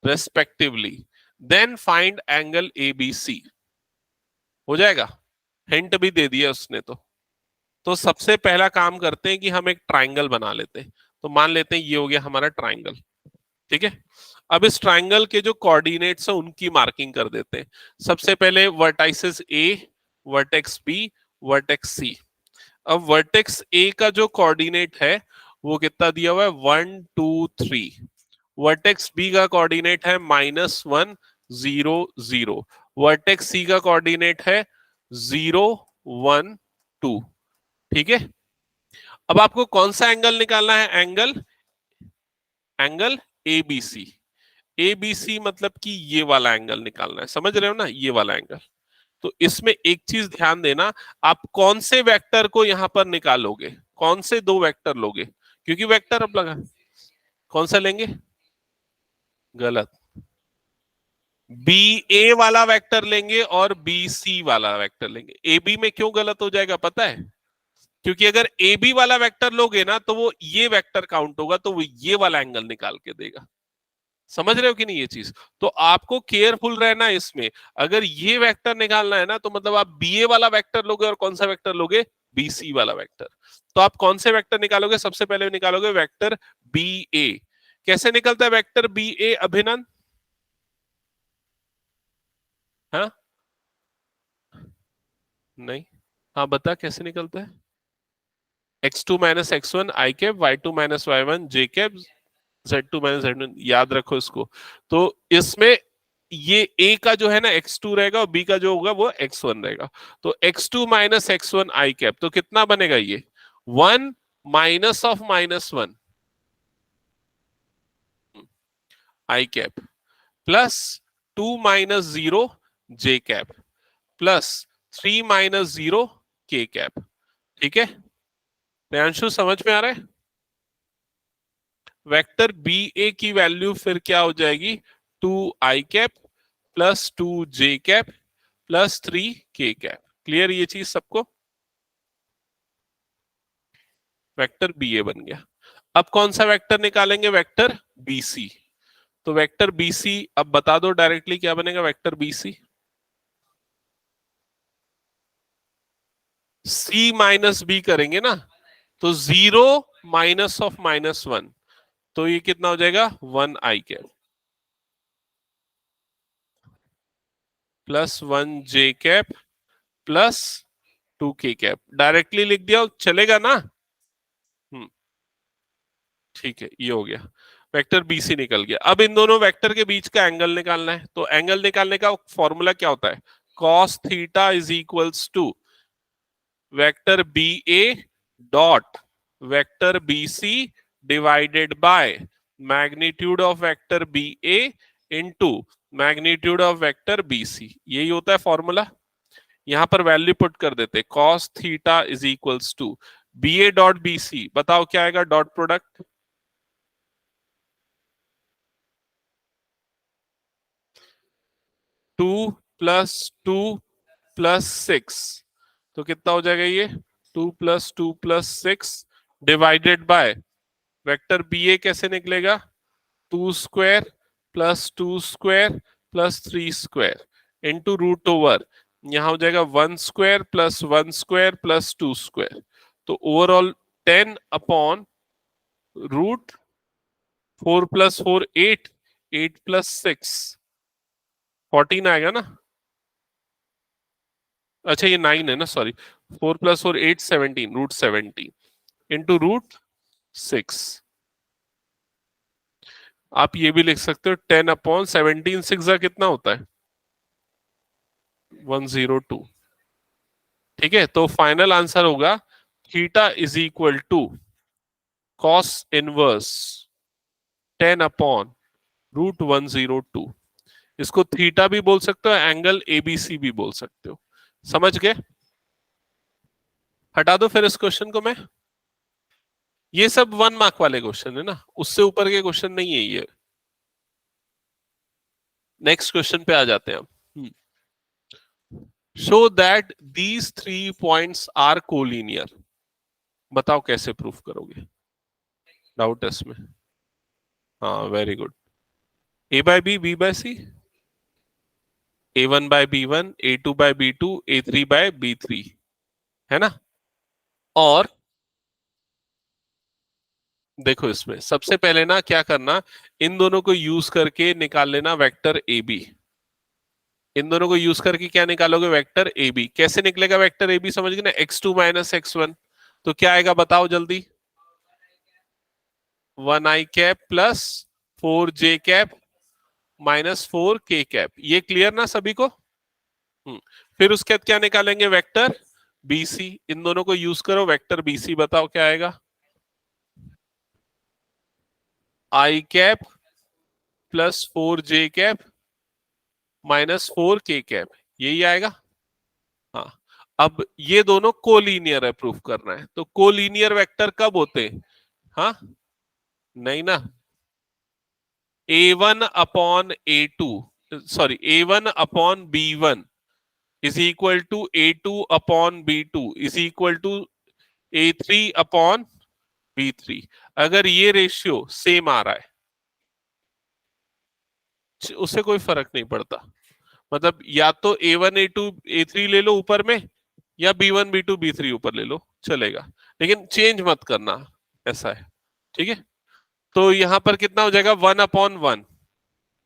Speaker 1: respectively, then find angle ABC। हो जाएगा? हिंट भी दे दिया उसने तो सबसे पहला काम करते हैं कि हम एक ट्राइंगल बना लेते हैं। तो मान लेते हैं ये हो गया हमारा ट्राइंगल। ठीक है, अब इस ट्राइंगल के जो कोऑर्डिनेट्स है उनकी मार्किंग कर देते हैं। सबसे पहले वर्टाइसेस ए, वर्टेक्स बी, वर्टेक्स सी। अब वर्टेक्स ए का जो कोऑर्डिनेट है वो कितना दिया हुआ है? 1 2 3। वर्टेक्स बी का कोऑर्डिनेट है -1 0 0। वर्टेक्स सी का कोऑर्डिनेट है 0 1 2। ठीक है, अब आपको कौन सा एंगल निकालना है? Angle ABC. एबीसी मतलब कि ये वाला एंगल निकालना है, समझ रहे हो ना, ये वाला एंगल। तो इसमें एक चीज ध्यान देना, आप कौन से वेक्टर को यहां पर निकालोगे, कौन से दो वेक्टर लोगे? क्योंकि वेक्टर अब लगा, कौन सा लेंगे? गलत, बी ए वाला वेक्टर लेंगे और बी सी वाला वेक्टर लेंगे। ए बी में क्यों गलत हो जाएगा पता है? क्योंकि अगर ए बी वाला वेक्टर लोगे ना तो वो ये वेक्टर काउंट होगा, तो वो ये वाला एंगल निकाल के देगा। समझ रहे हो कि नहीं ये चीज? तो आपको केयरफुल रहना इसमें। अगर ये वेक्टर निकालना है ना, तो मतलब आप बी ए वाला वेक्टर लोगे, और कौन सा वेक्टर लोगे? बी सी वाला वेक्टर। तो आप कौन से वेक्टर निकालोगे? सबसे पहले निकालोगे वेक्टर बी ए। कैसे निकलता है वेक्टर बी ए अभिनंदन? हाँ, नहीं, हाँ बता कैसे निकलता है? x2 - x1 आई कैप, y2 - y1 जे कैप, z2 - z1, याद रखो इसको। तो इसमें ये a का जो है ना x2 रहेगा, और b का जो होगा वो x1 रहेगा। तो x2 - x1 आई कैप, तो कितना बनेगा ये? 1 - आई कैप, प्लस 2 - 0 जे कैप, प्लस 3 - 0 के कैप। ठीक है, प्रियांशु समझ में आ रहा है? वेक्टर बी ए की वैल्यू फिर क्या हो जाएगी? 2 i cap plus 2 j cap plus 3 k cap. Clear ये चीज सबको? वेक्टर बी ए बन गया। अब कौन सा वेक्टर निकालेंगे? Vector B C. तो वेक्टर बी सी अब बता दो डायरेक्टली क्या बनेगा वेक्टर बी सी? सी माइनस बी करेंगे ना, तो 0 माइनस ऑफ -1, तो ये कितना हो जाएगा 1 i cap plus 1 j cap plus 2 k cap. Directly लिख दिया चलेगा ना? हम्म, ठीक है, ये हो गया। वेक्टर BC निकल गया। अब इन दोनों वेक्टर के बीच का एंगल निकालना है, तो एंगल निकालने का फॉर्मूला क्या होता है? cos theta is equals to vector BA dot vector BC divided by magnitude of vector BA into magnitude of vector BC। यही होता है फॉर्मूला। यहां पर वैल्यू पुट कर देते, cos theta is equals to BA dot BC, बताओ क्या आएगा डॉट प्रोडक्ट? 2 + 2 + 6, तो कितना हो जाएगा ये? 2 + 2 + 6 डिवाइडेड बाय वेक्टर BA कैसे निकलेगा? 2² + 2² + 3² इंटू रूट ओवर, यहां हो जाएगा 1² + 1² + 2², तो ओवरऑल 10/√4 + 4 8, 8 + 6 14 आएगा ना? अच्छा ये 9 है ना, सॉरी। 4 + 4 8 17 √17 इंटू √6। आप ये भी लिख सकते हो 10/17, 6 कितना होता है? 102। ठीक है, तो फाइनल आंसर होगा theta is equal to cos inverse 10/√102। इसको थीटा भी बोल सकते हो, एंगल एबीसी भी बोल सकते हो। समझ गए? हटा दो फिर इस क्वेश्चन को मैं। ये सब 1 मार्क वाले क्वेश्चन है ना, उससे ऊपर के क्वेश्चन नहीं है ये। नेक्स्ट क्वेश्चन पे आ जाते हैं हम। Show that these 3 points are collinear. बताओ कैसे प्रूफ करोगे? डाउट है इसमें? हाँ, very good. A/B, B/C, A1/B1, A2/B2, A3/B3, है ना? और देखो इसमें सबसे पहले ना क्या करना, इन दोनों को यूज करके निकाल लेना वेक्टर AB। इन दोनों को यूज करके क्या निकालोगे? Vector AB। कैसे निकलेगा वेक्टर AB, समझ गए ना? x2 - x1, तो क्या आएगा बताओ जल्दी? 1 i cap plus 4 j cap -4 k cap. ये क्लियर ना सभी को? फिर उसके बाद क्या निकालेंगे? Vector BC। इन दोनों को यूज करो, वेक्टर BC बताओ क्या आएगा? i cap plus 4 j cap -4 k cap, यही आएगा। हाँ, अब ये दोनों कोलीनियर है, प्रूफ करना है। तो कोलीनियर वेक्टर कब होते हैं? हाँ, नहीं ना। A1/A2, sorry, A1/B1 is equal to A2/B2 is equal to A3/B3। अगर ये रेशियो सेम आ रहा है, उससे कोई फर्क नहीं पड़ता। मतलब या तो A1/A2/A3 ले लो ऊपर में, या B1/B2/B3 ऊपर ले लो, चलेगा। लेकिन चेंज मत करना, ऐसा है। ठीक है, तो यहां पर कितना हो जाएगा? 1/1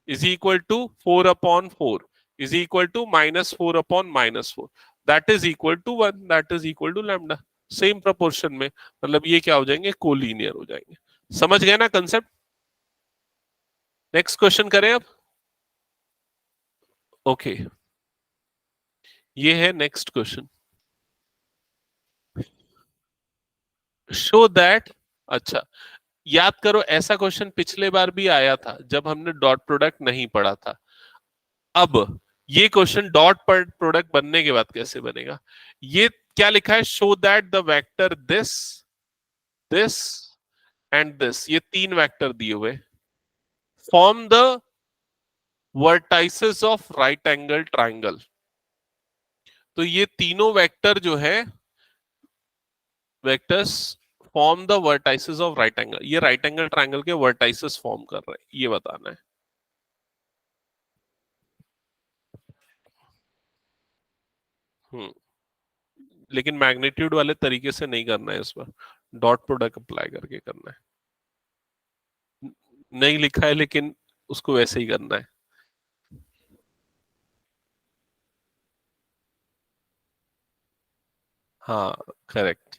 Speaker 1: is equal to 4/4 is equal to -4/-4, that is equal to 1, that is equal to lambda. Same proportion में, मतलब ये क्या हो जाएंगे? कोलीनियर हो जाएंगे। समझ गए ना कंसेप्ट? नेक्स्ट क्वेश्चन करें अब। ओके, ये है नेक्स्ट क्वेश्चन। शो दैट, अच्छा, याद करो ऐसा क्वेश्चन पिछले बार भी आया था जब हमने डॉट प्रोडक्ट नहीं पढ़ा था। अब ये क्वेश्चन डॉट प्रोडक्ट बनने के बाद कैसे बनेगा? ये क्या लिखा है? Show that the vector this, this and this, ये 3 वेक्टर दिए हुए, form the vertices of right angle triangle. तो ये तीनों वेक्टर जो है, vectors form the vertices of right angle, ये राइट एंगल ट्राइंगल के वर्टाइसेस फॉर्म कर रहे हैं, ये बताना है। हम्म, लेकिन मैग्नीट्यूड वाले तरीके से नहीं करना है इस बार, डॉट प्रोडक्ट अप्लाई करके करना है। नहीं लिखा है लेकिन उसको वैसे ही करना है। हाँ, करेक्ट।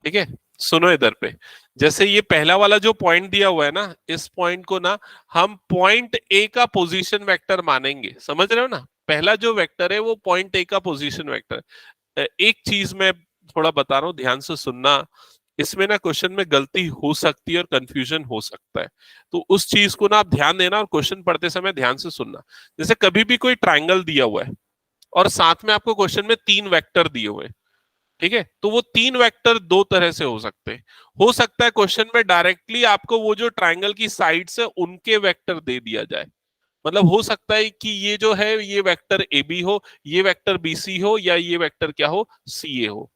Speaker 1: ठीक है, सुनो इधर पे। जैसे ये पहला वाला जो पॉइंट दिया हुआ है ना, इस पॉइंट को ना हम पॉइंट ए का पोजीशन वेक्टर मानेंगे। समझ रहे हो ना, पहला जो वेक्टर है वो पॉइंट ए का पोजीशन वेक्टर है। एक चीज मैं थोड़ा बता रहा हूँ, ध्यान से सुनना। इसमें ना क्वेश्चन में गलती हो सकती है और कंफ्यूजन हो सकता है, तो उस चीज को ना आप ध्यान देना और क्वेश्चन पढ़ते समय ध्यान से सुनना। जैसे कभी भी कोई ट्राइंगल दिया हुआ है और साथ में आपको क्वेश्चन में तीन वेक्टर दिए हुए हैं, ठीक है, तो वो तीन वेक्टर दो तरह से हो सकते हैं। हो सकता है क्वेश्चन में डायरेक्टली आपको वो जो ट्राइंगल की साइड्स है उनके वेक्टर दे दिया जाए। मतलब हो सकता है कि ये जो है ये वेक्टर ए बी हो, ये वेक्टर बी सी हो, या ये वेक्टर क्या हो, सी ए हो।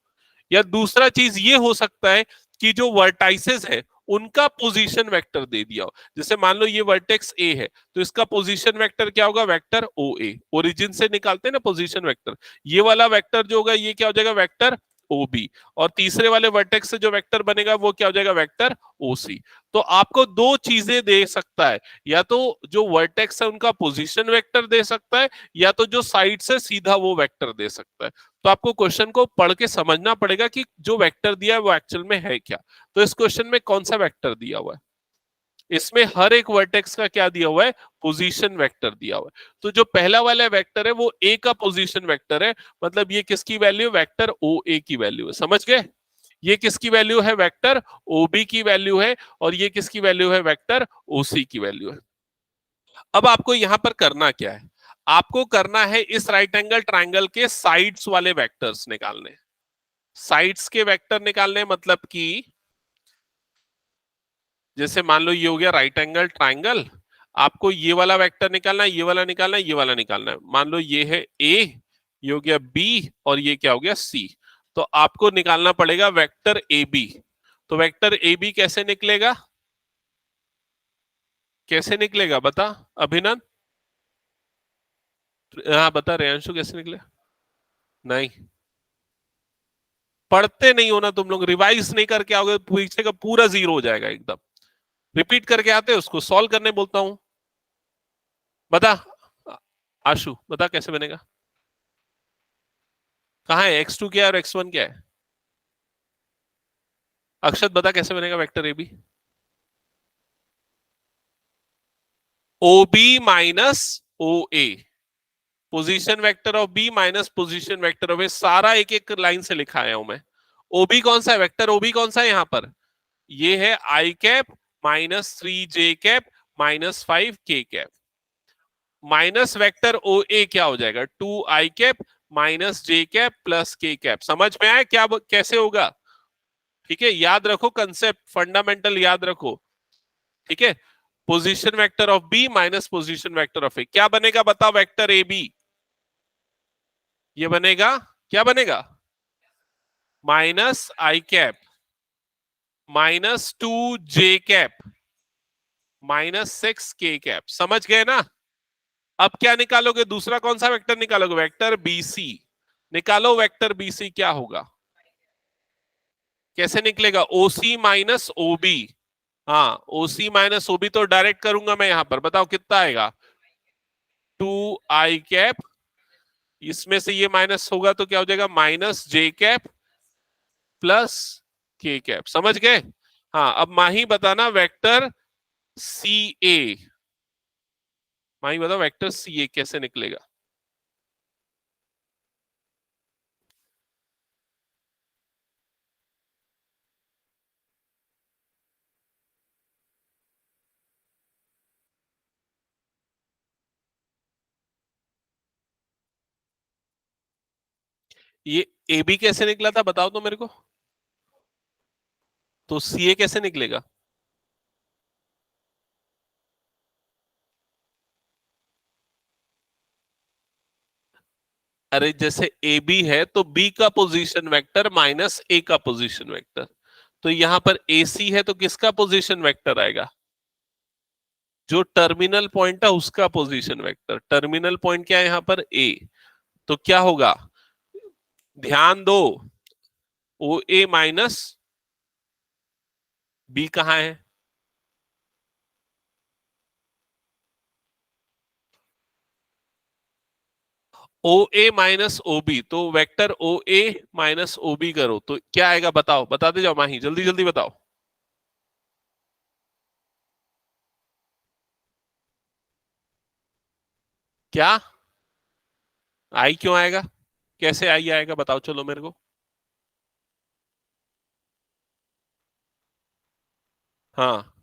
Speaker 1: या दूसरा चीज ये हो सकता है कि जो वर्टाइसेस है उनका पोजीशन वेक्टर दे दिया हो। जैसे मान लो ये वर्टेक्स ए है, तो इसका पोजीशन वेक्टर क्या होगा, वेक्टर ओ ए। ओरिजिन से निकालते हैं ना पोजीशन वेक्टर। ये वाला वेक्टर जो होगा ये क्या हो जाएगा, वेक्टर ओ बी। और तीसरे वाले वर्टेक्स से जो वेक्टर बनेगा वो क्या हो जाएगा, वेक्टर ओ सी। तो आपको दो चीजें दे सकता है, या तो जो वर्टेक्स है उनका पोजीशन वेक्टर दे सकता है, या तो जो साइड से सीधा वो वेक्टर दे सकता है। तो आपको क्वेश्चन को पढ़ के समझना पड़ेगा कि जो वेक्टर दिया है वो एक्चुअल में है क्या। तो इस क्वेश्चन में कौन सा वेक्टर दिया हुआ है, इसमें हर एक वर्टेक्स का क्या दिया हुआ है, पोजीशन वेक्टर दिया हुआ है। तो जो पहला वाला वेक्टर है वो ए का पोजीशन वेक्टर है, मतलब ये किसकी वैल्यू, वेक्टर ओ ए की वैल्यू है। समझ गए, ये किसकी वैल्यू है, वेक्टर ओ बी की वैल्यू है, और ये किसकी वैल्यू है, वेक्टर ओ सी की वैल्यू है। अब आपको यहां पर करना क्या है, आपको करना है इस राइट एंगल ट्राइंगल के साइड्स वाले वेक्टर्स निकालने। साइड्स के वेक्टर निकालने मतलब कि जैसे मान लो ये हो गया राइट एंगल ट्राइंगल, आपको ये वाला वेक्टर निकालना है, ये वाला निकालना है, ये वाला निकालना है। मान लो ये है ए, ये हो गया बी, और ये क्या हो गया, सी। तो आपको निकालना पड़ेगा वेक्टर ए बी। तो वेक्टर ए बी कैसे निकलेगा, कैसे निकलेगा बता अभिनंदन। हाँ बता रेयांशु, कैसे निकले। नहीं, पढ़ते नहीं हो ना तुम लोग, रिवाइज नहीं करके आओगे पीछे का पूरा जीरो हो जाएगा एकदम। रिपीट करके आते हैं, उसको सॉल्व करने बोलता हूं। बता आशु, बता कैसे बनेगा। कहाँ है x2 क्या है और x1 क्या है। अक्षत बता कैसे बनेगा vector A B. O B minus O A, position vector of B minus position vector of A, सारा एक एक लाइन से लिखा आया हूं मैं। ओबी कौन सा है, वेक्टर ओबी कौन सा है यहाँ पर, ये है आई कैप माइनस 3 जे कैप माइनस 5 के कैप, माइनस वेक्टर ओ ए क्या हो जाएगा, 2 i cap minus J cap plus के कैप। समझ में आया क्या, कैसे होगा। ठीक है, याद रखो कंसेप्ट, फंडामेंटल याद रखो। ठीक है, position vector of B minus position vector of A क्या बनेगा, बताओ वेक्टर ए बी। ये बनेगा, क्या बनेगा, माइनस आई कैप माइनस 2 जे कैप माइनस 6 के कैप। समझ गए ना। अब क्या निकालोगे, दूसरा कौन सा वेक्टर निकालोगे, वेक्टर बीसी। निकालो वेक्टर बीसी क्या होगा, कैसे निकलेगा, ओसी माइनस ओबी। हाँ, ओसी माइनस ओबी तो डायरेक्ट करूंगा मैं यहां पर, बताओ कितना आएगा, 2 i कैप, इसमें से ये माइनस होगा तो क्या हो जाएगा, माइनस जे कैप प्लस के कैप। समझ गए। हाँ, अब माही बताना वेक्टर सी ए, माही बताओ वेक्टर सी ए कैसे निकलेगा। ये ए बी कैसे निकला था बताओ तो मेरे को, तो सी ए कैसे निकलेगा। अरे जैसे ए बी है तो बी का पोजीशन वेक्टर माइनस ए का पोजीशन वेक्टर, तो यहां पर ए सी है तो किसका पोजीशन वेक्टर आएगा, जो टर्मिनल पॉइंट है उसका पोजीशन वेक्टर। टर्मिनल पॉइंट क्या है यहां पर, ए। तो क्या होगा, ध्यान दो, ओ ए माइनस बी कहाँ है? ओ ए माइनस ओ बी, तो वेक्टर ओ ए माइनस ओ बी करो तो क्या आएगा? बताओ, बताते जाओ माही, जल्दी जल्दी बताओ। क्या? आई क्यों आएगा? कैसे आई आएगा बताओ चलो मेरे को। हाँ,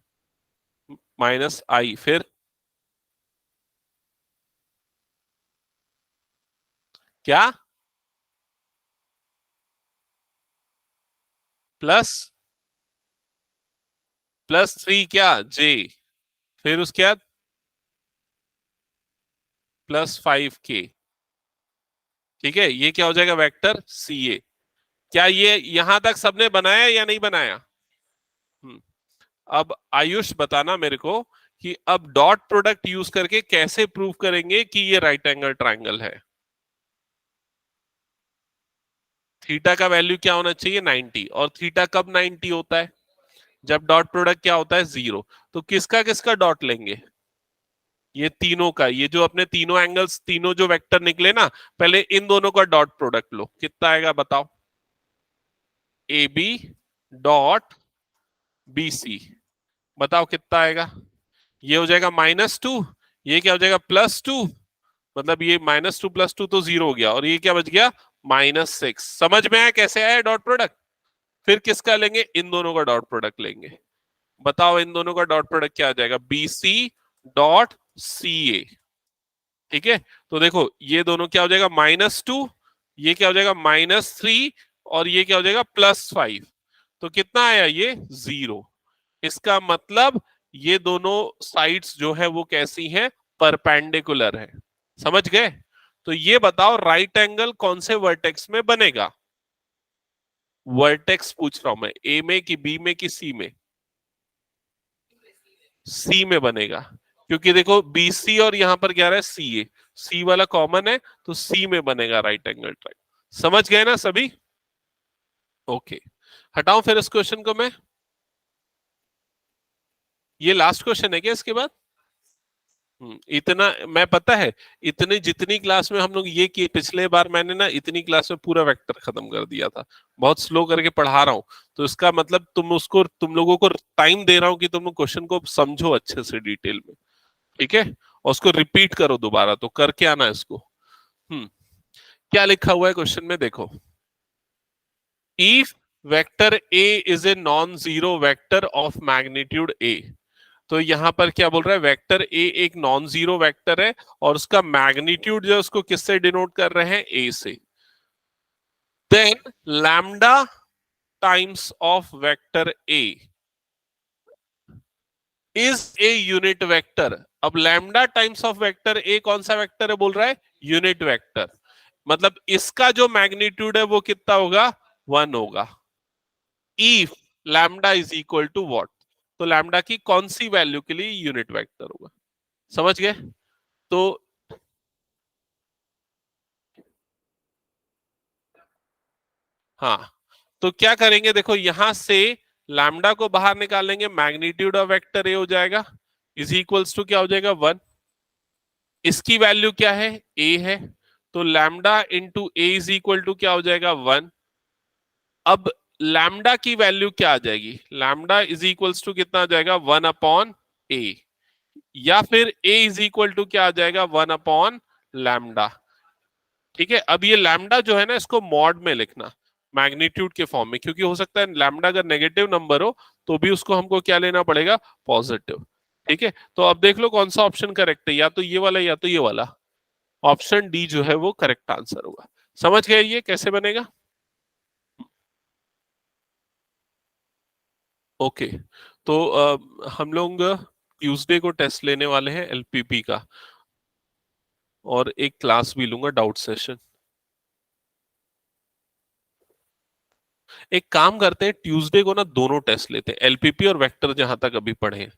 Speaker 1: माइनस आई फिर क्या? प्लस, प्लस थ्री क्या? जे, फिर उसके बाद प्लस फाइव के। ठीक है, ये क्या हो जाएगा? वेक्टर सी ए। क्या ये यहां तक सबने बनाया या नहीं बनाया? हम्म। अब आयुष बताना मेरे को कि अब डॉट प्रोडक्ट यूज करके कैसे प्रूव करेंगे कि ये राइट एंगल ट्रायंगल है। थीटा का वैल्यू क्या होना चाहिए? 90। और थीटा कब 90 होता है? जब डॉट प्रोडक्ट क्या होता है? जीरो। तो किसका किसका डॉट लेंगे? ये तीनों का, ये जो अपने तीनों एंगल्स, तीनों जो वेक्टर निकले ना, पहले इन दोनों का डॉट प्रोडक्ट लो, कितना आएगा बताओ? A B dot B C, बताओ कितना आएगा? ये हो जाएगा -2, ये क्या हो जाएगा? +2। मतलब ये -2 + 2 तो जीरो हो गया, और ये क्या बच गया? -6। समझ में आया कैसे आया डॉट प्रोडक्ट? फिर किसका लेंगे? इन दोनों का डॉट प्रोडक्ट लेंगे। बताओ इन दोनों का डॉट प्रोडक्ट क्या आ जाएगा? बी सी डॉट सी ए। ठीक है, तो देखो ये दोनों क्या हो जाएगा? -2, ये क्या हो जाएगा? -3, और ये क्या हो जाएगा? +5। तो कितना आया ये? जीरो। इसका मतलब ये दोनों साइड्स जो है वो कैसी हैं? परपेंडिकुलर है। समझ गए? तो ये बताओ राइट एंगल कौन से वर्टेक्स में बनेगा? वर्टेक्स पूछ रहा हूं मैं, ए में कि बी में कि सी में? सी में बनेगा, क्योंकि देखो बी सी और यहां पर क्या रहा है? सी ए, सी वाला कॉमन है, तो सी में बनेगा राइट एंगल ट्रायंगल। समझ गए ना सभी? ओके, हटाऊं फिर इस क्वेश्चन को मैं? ये लास्ट क्वेश्चन है क्या इसके बाद? इतना मैं पता है, इतनी जितनी क्लास में हम लोग ये किए, पिछले बार मैंने ना इतनी क्लास में पूरा वेक्टर खत्म कर दिया था। बहुत स्लो करके पढ़ा रहा हूं, तो इसका मतलब तुम लोगों को टाइम दे रहा हूं कि तुम लोग क्वेश्चन को समझो अच्छे से डिटेल में। ठीक है, और उसको रिपीट करो दोबारा, तो करके आना इसको। हम्म। क्या लिखा हुआ है क्वेश्चन में देखो? If vector A is a non zero vector of magnitude ए। तो यहां पर क्या बोल रहा है? वेक्टर ए एक नॉन जीरो वेक्टर है, और उसका मैग्नीट्यूड जो है उसको किससे डिनोट कर रहे हैं? ए से। Then lambda times of vector A is a unit vector. अब lambda times of vector A कौन सा वेक्टर है बोल रहा है? Unit vector. मतलब इसका जो मैग्नीट्यूड है वो कितना होगा? 1 होगा। If lambda is equal to what? तो लैम्डा की कौन सी वैल्यू के लिए यूनिट वेक्टर होगा? समझ गए? तो हाँ, तो क्या करेंगे देखो, यहां से लैम्डा को बाहर निकालेंगे, मैग्नीट्यूड ऑफ वेक्टर ए हो जाएगा, इज इक्वल्स टू क्या हो जाएगा? 1। इसकी वैल्यू क्या है? ए है, तो lambda into A is equal to क्या हो जाएगा? 1। अब लैम्डा की वैल्यू क्या आ जाएगी? लैम्डा इज इक्वल्स टू कितना आ जाएगा? 1/ए। या फिर ए इज इक्वल टू क्या आ जाएगा? 1/लैम्डा। ठीक है, अब ये लैम्डा जो है ना, इसको मॉड में लिखना, मैग्नीट्यूड के फॉर्म में, क्योंकि हो सकता है लैम्डा अगर नेगेटिव नंबर हो तो भी उसको हमको क्या लेना पड़ेगा? पॉजिटिव। ठीक है, तो अब देख लो कौन सा ऑप्शन करेक्ट है, या तो ये वाला या तो ये वाला। ऑप्शन डी जो है वो करेक्ट आंसर होगा। समझ गए ये कैसे बनेगा? ओके, तो हम लोग ट्यूसडे को टेस्ट लेने वाले हैं एलपीपी का, और एक क्लास भी लूंगा, डाउट सेशन। एक काम करते हैं, ट्यूसडे को ना दोनों टेस्ट लेते हैं, एलपीपी और वेक्टर, जहां तक अभी पढ़े हैं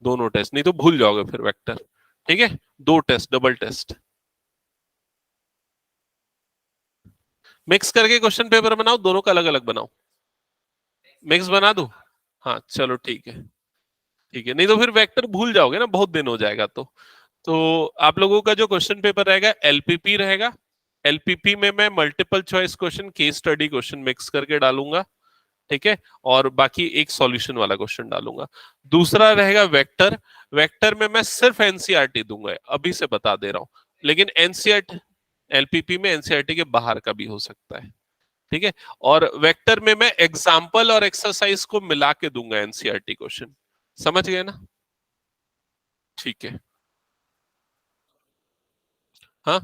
Speaker 1: दोनों टेस्ट, नहीं तो भूल जाओगे फिर वेक्टर। ठीक है, दो टेस्ट, डबल टेस्ट। मिक्स करके क्वेश्चन पेपर बनाओ, दोनों का अलग अलग बनाओ। मिक्स बना दूं? हाँ चलो ठीक है, ठीक है, नहीं तो फिर वेक्टर भूल जाओगे ना, बहुत दिन हो जाएगा। तो आप लोगों का जो क्वेश्चन पेपर रहेगा एलपीपी रहेगा। एलपीपी में मैं multiple choice question, case study question mix करके डालूंगा, ठीक है, और बाकी एक सॉल्यूशन वाला क्वेश्चन डालूंगा। दूसरा रहेगा वेक्टर। वेक्टर में मैं सिर्फ एनसीईआरटी दूंगा, अभी से बता दे रहा हूं, लेकिन एनसीईआरटी, एलपीपी में एनसीईआरटी के बाहर का भी हो सकता है, ठीक है। और वेक्टर में मैं एग्जाम्पल और एक्सरसाइज को मिला के दूंगा एनसीईआरटी क्वेश्चन, समझ गए ना? ठीक है। हाँ